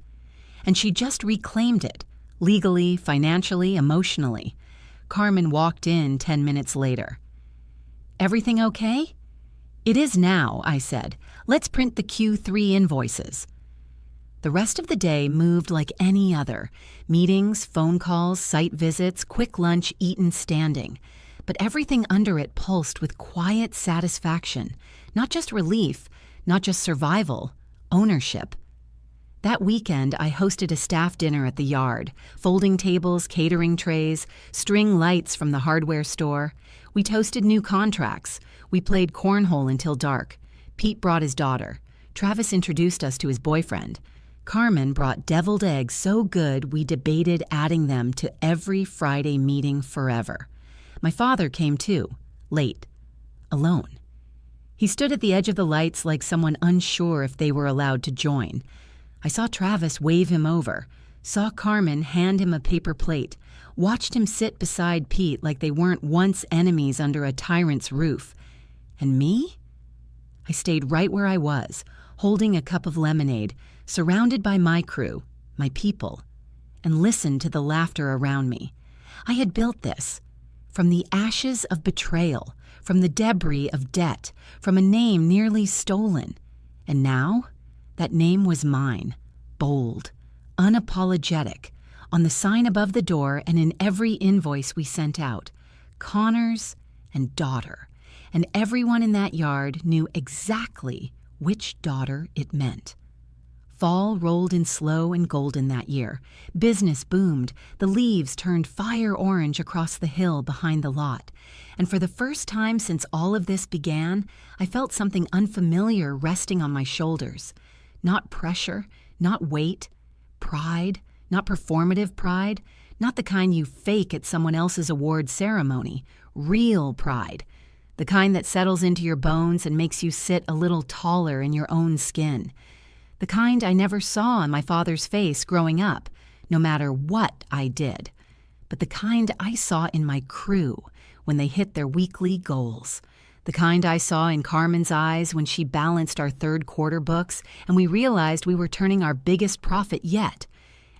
And she just reclaimed it, legally, financially, emotionally. Carmen walked in 10 minutes later. Everything okay? It is now, I said. Let's print the Q3 invoices. The rest of the day moved like any other. Meetings, phone calls, site visits, quick lunch eaten standing. But everything under it pulsed with quiet satisfaction. Not just relief, not just survival, ownership. That weekend, I hosted a staff dinner at the yard, folding tables, catering trays, string lights from the hardware store. We toasted new contracts. We played cornhole until dark. Pete brought his daughter. Travis introduced us to his boyfriend. Carmen brought deviled eggs so good we debated adding them to every Friday meeting forever. My father came too, late, alone. He stood at the edge of the lights like someone unsure if they were allowed to join. I saw Travis wave him over, saw Carmen hand him a paper plate, watched him sit beside Pete like they weren't once enemies under a tyrant's roof. And me? I stayed right where I was, holding a cup of lemonade, surrounded by my crew, my people, and listened to the laughter around me. I had built this. From the ashes of betrayal, from the debris of debt, from a name nearly stolen. And now, that name was mine, bold, unapologetic, on the sign above the door and in every invoice we sent out. Connors and daughter. And everyone in that yard knew exactly which daughter it meant. Fall rolled in slow and golden that year. Business boomed. The leaves turned fire orange across the hill behind the lot. And for the first time since all of this began, I felt something unfamiliar resting on my shoulders. Not pressure, not weight. Pride, not performative pride. Not the kind you fake at someone else's award ceremony. Real pride. The kind that settles into your bones and makes you sit a little taller in your own skin. The kind I never saw on my father's face growing up, no matter what I did. But the kind I saw in my crew when they hit their weekly goals. The kind I saw in Carmen's eyes when she balanced our third quarter books and we realized we were turning our biggest profit yet.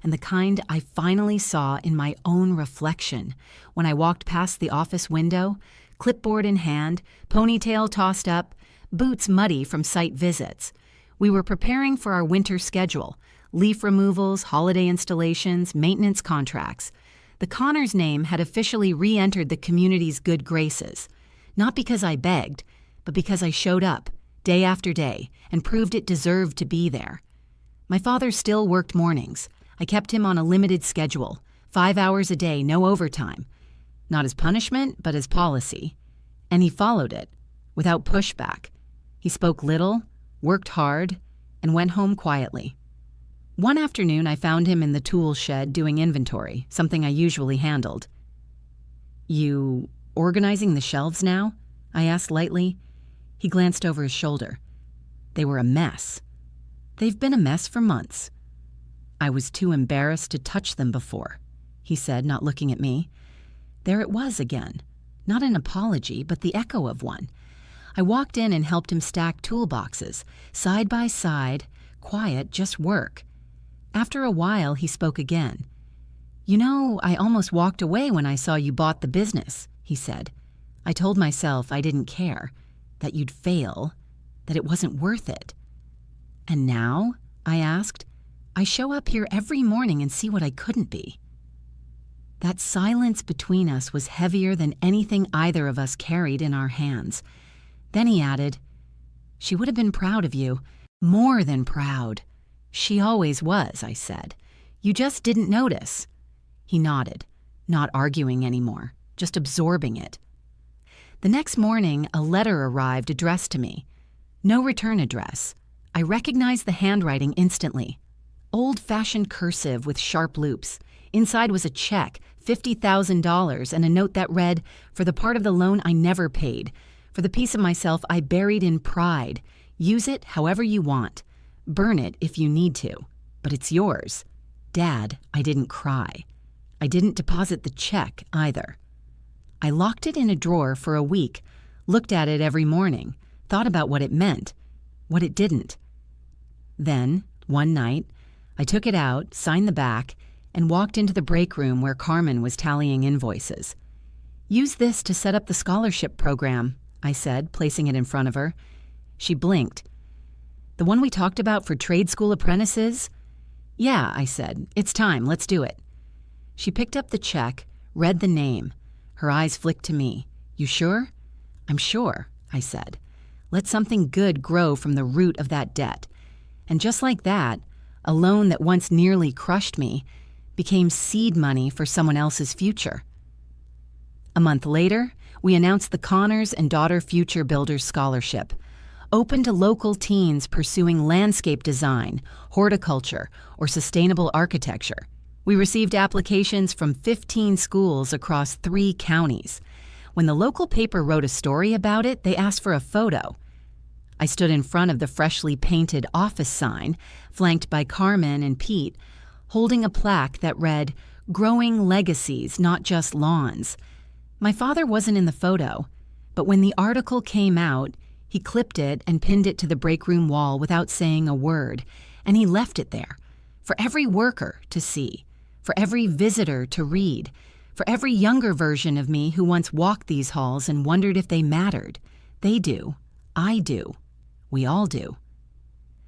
And the kind I finally saw in my own reflection when I walked past the office window, clipboard in hand, ponytail tossed up, boots muddy from site visits. We were preparing for our winter schedule: leaf removals, holiday installations, maintenance contracts. The Connors name had officially re-entered the community's good graces, not because I begged, but because I showed up, day after day, and proved it deserved to be there. My father still worked mornings. I kept him on a limited schedule, 5 hours a day, no overtime. Not as punishment, but as policy. And he followed it, without pushback. He spoke little, worked hard, and went home quietly. One afternoon, I found him in the tool shed doing inventory, something I usually handled. "You organizing the shelves now?" I asked lightly. He glanced over his shoulder. They were a mess. "They've been a mess for months." "I was too embarrassed to touch them before," he said, not looking at me. There it was again. Not an apology, but the echo of one. I walked in and helped him stack toolboxes, side by side, quiet, just work. After a while, he spoke again. "You know, I almost walked away when I saw you bought the business," he said. "I told myself I didn't care, that you'd fail, that it wasn't worth it." "And now?" I asked. "I show up here every morning and see what I couldn't be." That silence between us was heavier than anything either of us carried in our hands. Then he added, "She would have been proud of you, more than proud." "She always was," I said. "You just didn't notice." He nodded, not arguing anymore, just absorbing it. The next morning, a letter arrived addressed to me. No return address. I recognized the handwriting instantly. Old-fashioned cursive with sharp loops. Inside was a check, $50,000, and a note that read, "For the part of the loan I never paid. For the piece of myself I buried in pride. Use it however you want. Burn it if you need to. But it's yours. Dad, I didn't cry. I didn't deposit the check either." I locked it in a drawer for a week, looked at it every morning, thought about what it meant, what it didn't. Then, one night, I took it out, signed the back, and walked into the break room where Carmen was tallying invoices. "Use this to set up the scholarship program," I said, placing it in front of her. She blinked. "The one we talked about for trade school apprentices?" "Yeah," I said. "It's time. Let's do it." She picked up the check, read the name. Her eyes flicked to me. "You sure?" "I'm sure," I said. "Let something good grow from the root of that debt." And just like that, a loan that once nearly crushed me became seed money for someone else's future. A month later, we announced the Connors and Daughter Future Builders Scholarship, open to local teens pursuing landscape design, horticulture, or sustainable architecture. We received applications from 15 schools across 3 counties. When the local paper wrote a story about it, they asked for a photo. I stood in front of the freshly painted office sign, flanked by Carmen and Pete, holding a plaque that read, "Growing Legacies, Not Just Lawns." My father wasn't in the photo, but when the article came out, he clipped it and pinned it to the break room wall without saying a word, and he left it there, for every worker to see, for every visitor to read, for every younger version of me who once walked these halls and wondered if they mattered. They do. I do. We all do.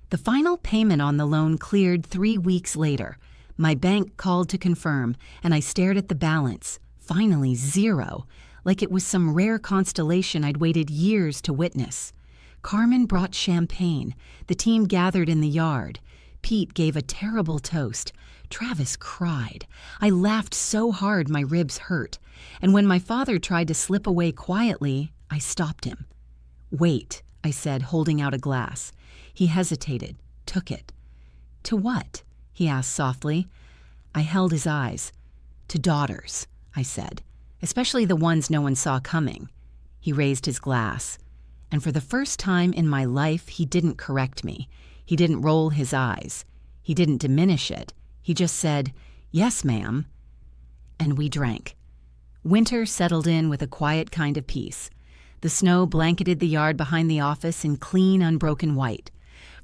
The final payment on the loan cleared 3 weeks later. My bank called to confirm, and I stared at the balance. Finally, 0, like it was some rare constellation I'd waited years to witness. Carmen brought champagne. The team gathered in the yard. Pete gave a terrible toast. Travis cried. I laughed so hard my ribs hurt. And when my father tried to slip away quietly, I stopped him. "Wait," I said, holding out a glass. He hesitated, took it. "To what?" he asked softly. I held his eyes. "To daughters," I said, "especially the ones no one saw coming." He raised his glass. And for the first time in my life, he didn't correct me. He didn't roll his eyes. He didn't diminish it. He just said, "Yes, ma'am." And we drank. Winter settled in with a quiet kind of peace. The snow blanketed the yard behind the office in clean, unbroken white.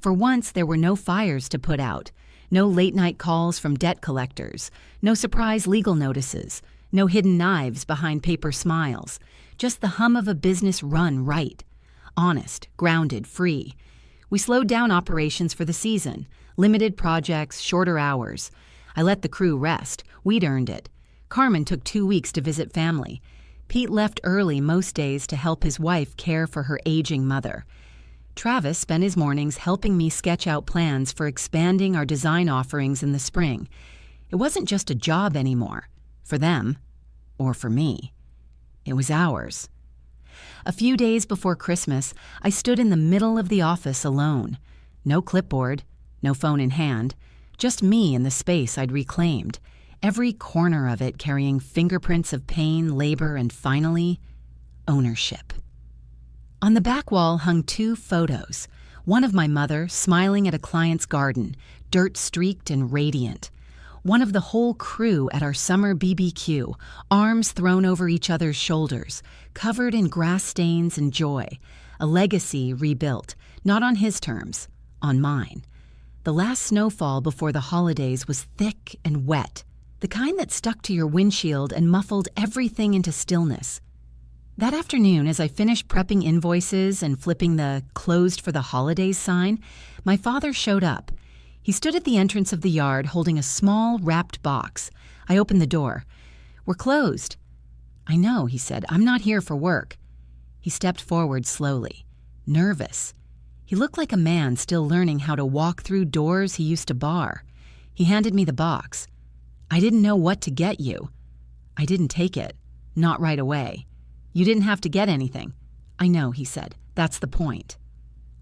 For once, there were no fires to put out, no late-night calls from debt collectors, no surprise legal notices, no hidden knives behind paper smiles, just the hum of a business run right. honest, grounded, free. We slowed down operations for the season, limited projects, shorter hours. I let the crew rest. We'd earned it. Carmen took 2 weeks to visit family. Pete left early most days to help his wife care for her aging mother. Travis spent his mornings helping me sketch out plans for expanding our design offerings in the spring. It wasn't just a job anymore, for them, or for me. It was ours. A few days before Christmas, I stood in the middle of the office alone. No clipboard, no phone in hand, just me in the space I'd reclaimed, every corner of it carrying fingerprints of pain, labor, and finally, ownership. On the back wall hung 2 photos, one of my mother smiling at a client's garden, dirt-streaked and radiant. One of the whole crew at our summer BBQ, arms thrown over each other's shoulders, covered in grass stains and joy, a legacy rebuilt, not on his terms, on mine. The last snowfall before the holidays was thick and wet, the kind that stuck to your windshield and muffled everything into stillness. That afternoon, as I finished prepping invoices and flipping the "closed for the holidays" sign, my father showed up. He stood at the entrance of the yard holding a small, wrapped box. I opened the door. "We're closed." "I know," he said. "I'm not here for work." He stepped forward slowly, nervous. He looked like a man still learning how to walk through doors he used to bar. He handed me the box. "I didn't know what to get you." I didn't take it. Not right away. "You didn't have to get anything." "I know," he said. "That's the point."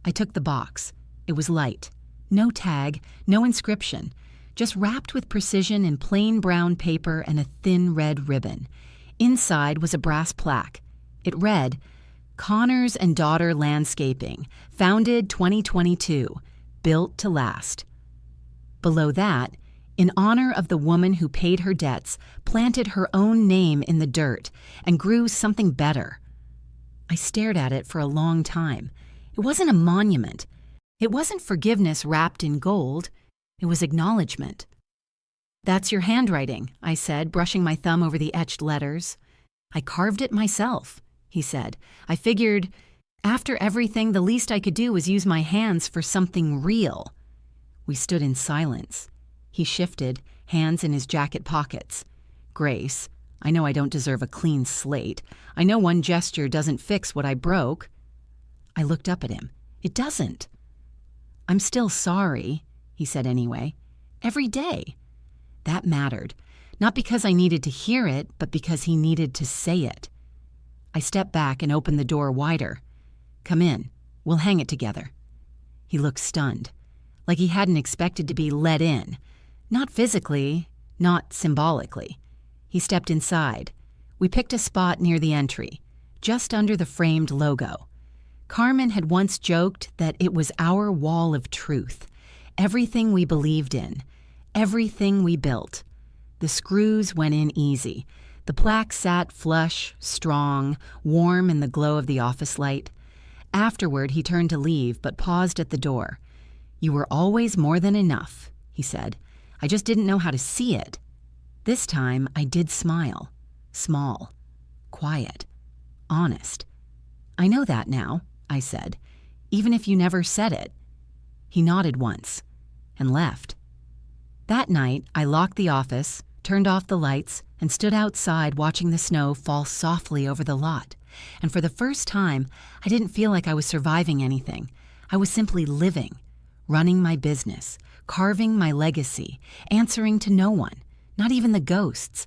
I took the box. It was light. No tag, no inscription, just wrapped with precision in plain brown paper and a thin red ribbon. Inside was a brass plaque. It read, "Connors and Daughter Landscaping, founded 2022, built to last." Below that, in honor of the woman who paid her debts, planted her own name in the dirt, and grew something better. I stared at it for a long time. It wasn't a monument. It wasn't forgiveness wrapped in gold. It was acknowledgement. "That's your handwriting," I said, brushing my thumb over the etched letters. "I carved it myself," he said. "I figured, after everything, the least I could do was use my hands for something real." We stood in silence. He shifted, hands in his jacket pockets. "Grace, I know I don't deserve a clean slate. I know one gesture doesn't fix what I broke." I looked up at him. "It doesn't." "I'm still sorry," he said anyway. "Every day." That mattered. Not because I needed to hear it, but because he needed to say it. I stepped back and opened the door wider. "Come in. We'll hang it together." He looked stunned, like he hadn't expected to be let in. Not physically, not symbolically. He stepped inside. We picked a spot near the entry, just under the framed logo. Carmen had once joked that it was our wall of truth, everything we believed in, everything we built. The screws went in easy. The plaque sat flush, strong, warm in the glow of the office light. Afterward, he turned to leave, but paused at the door. "You were always more than enough," he said. "I just didn't know how to see it." This time, I did smile. Small. Quiet. Honest. "I know that now," I said, "even if you never said it." He nodded once and left. That night, I locked the office, turned off the lights, and stood outside watching the snow fall softly over the lot. And for the first time, I didn't feel like I was surviving anything. I was simply living, running my business, carving my legacy, answering to no one, not even the ghosts.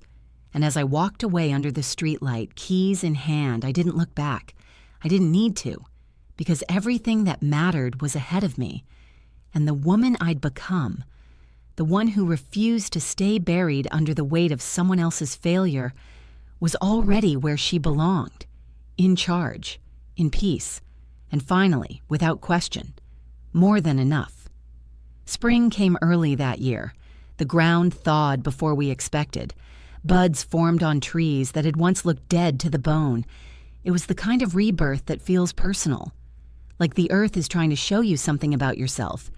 And as I walked away under the streetlight, keys in hand, I didn't look back. I didn't need to, because everything that mattered was ahead of me. And the woman I'd become, the one who refused to stay buried under the weight of someone else's failure, was already where she belonged, in charge, in peace, and finally, without question, more than enough. Spring came early that year. The ground thawed before we expected. Buds formed on trees that had once looked dead to the bone. It was the kind of rebirth that feels personal, like the earth is trying to show you something about yourself,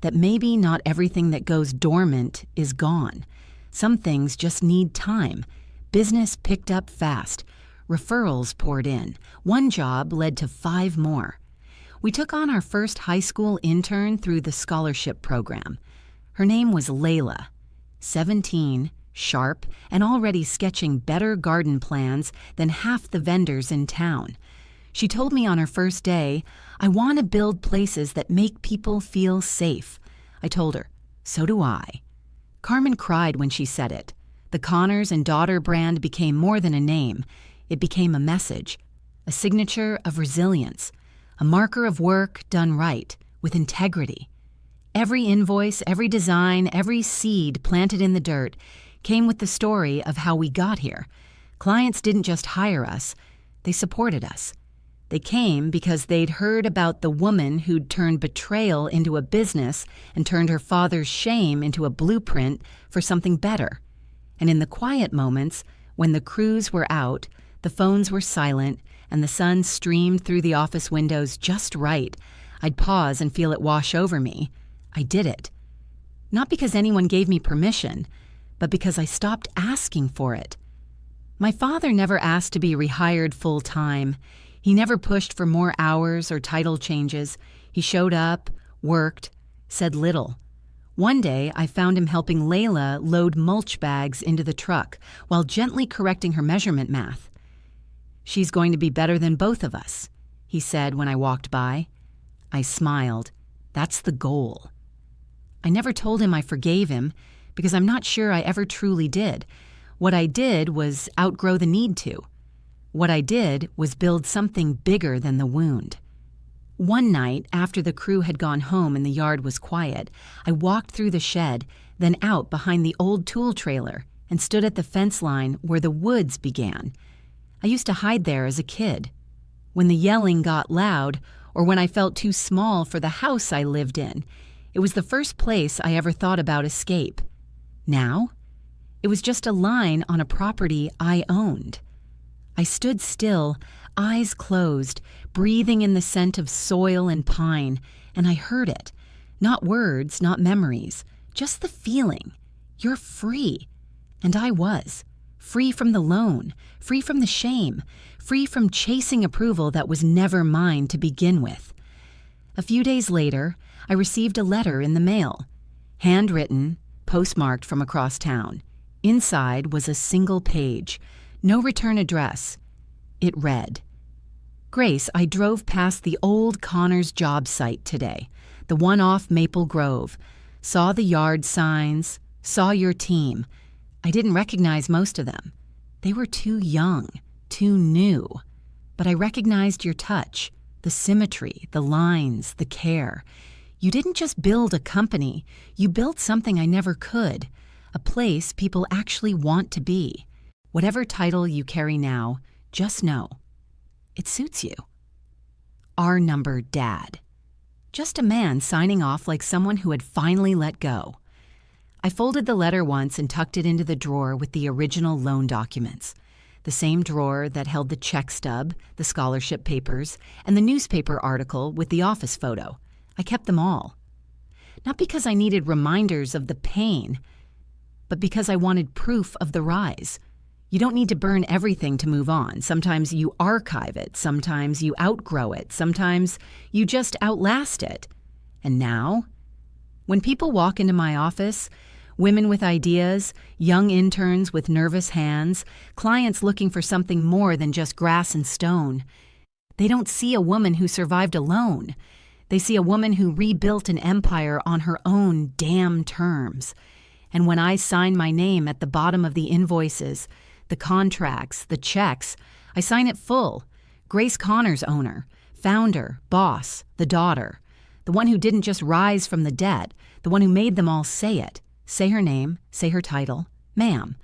that maybe not everything that goes dormant is gone. Some things just need time. Business picked up fast. Referrals poured in. One job led to 5 more. We took on our first high school intern through the scholarship program. Her name was Layla, 17, sharp, and already sketching better garden plans than half the vendors in town. She told me on her first day, "I want to build places that make people feel safe." I told her, "So do I." Carmen cried when she said it. The Connors and Daughter brand became more than a name. It became a message, a signature of resilience, a marker of work done right, with integrity. Every invoice, every design, every seed planted in the dirt came with the story of how we got here. Clients didn't just hire us, they supported us. They came because they'd heard about the woman who'd turned betrayal into a business and turned her father's shame into a blueprint for something better. And in the quiet moments, when the crews were out, the phones were silent, and the sun streamed through the office windows just right, I'd pause and feel it wash over me. I did it. Not because anyone gave me permission, but because I stopped asking for it. My father never asked to be rehired full-time. He never pushed for more hours or title changes. He showed up, worked, said little. One day, I found him helping Layla load mulch bags into the truck while gently correcting her measurement math. "She's going to be better than both of us," he said when I walked by. I smiled. That's the goal. I never told him I forgave him because I'm not sure I ever truly did. What I did was outgrow the need to. What I did was build something bigger than the wound. One night, after the crew had gone home and the yard was quiet, I walked through the shed, then out behind the old tool trailer, and stood at the fence line where the woods began. I used to hide there as a kid. When the yelling got loud, or when I felt too small for the house I lived in, it was the first place I ever thought about escape. Now, it was just a line on a property I owned. I stood still, eyes closed, breathing in the scent of soil and pine, and I heard it. Not words, not memories, just the feeling. You're free. And I was. Free from the loan, free from the shame, free from chasing approval that was never mine to begin with. A few days later, I received a letter in the mail. Handwritten, postmarked from across town. Inside was a single page. No return address. It read, "Grace, I drove past the old Connors job site today, the one off Maple Grove. Saw the yard signs, saw your team. I didn't recognize most of them. They were too young, too new. But I recognized your touch, the symmetry, the lines, the care. You didn't just build a company, you built something I never could, a place people actually want to be. Whatever title you carry now, just know, it suits you." R number Dad. Just a man signing off like someone who had finally let go. I folded the letter once and tucked it into the drawer with the original loan documents. The same drawer that held the check stub, the scholarship papers, and the newspaper article with the office photo. I kept them all. Not because I needed reminders of the pain, but because I wanted proof of the rise. You don't need to burn everything to move on. Sometimes you archive it. Sometimes you outgrow it. Sometimes you just outlast it. And now, when people walk into my office, women with ideas, young interns with nervous hands, clients looking for something more than just grass and stone, they don't see a woman who survived alone. They see a woman who rebuilt an empire on her own damn terms. And when I sign my name at the bottom of the invoices, the contracts, the checks, I sign it full. Grace Connors owner, founder, boss, the daughter. The one who didn't just rise from the dead, the one who made them all say it. Say her name, say her title, ma'am.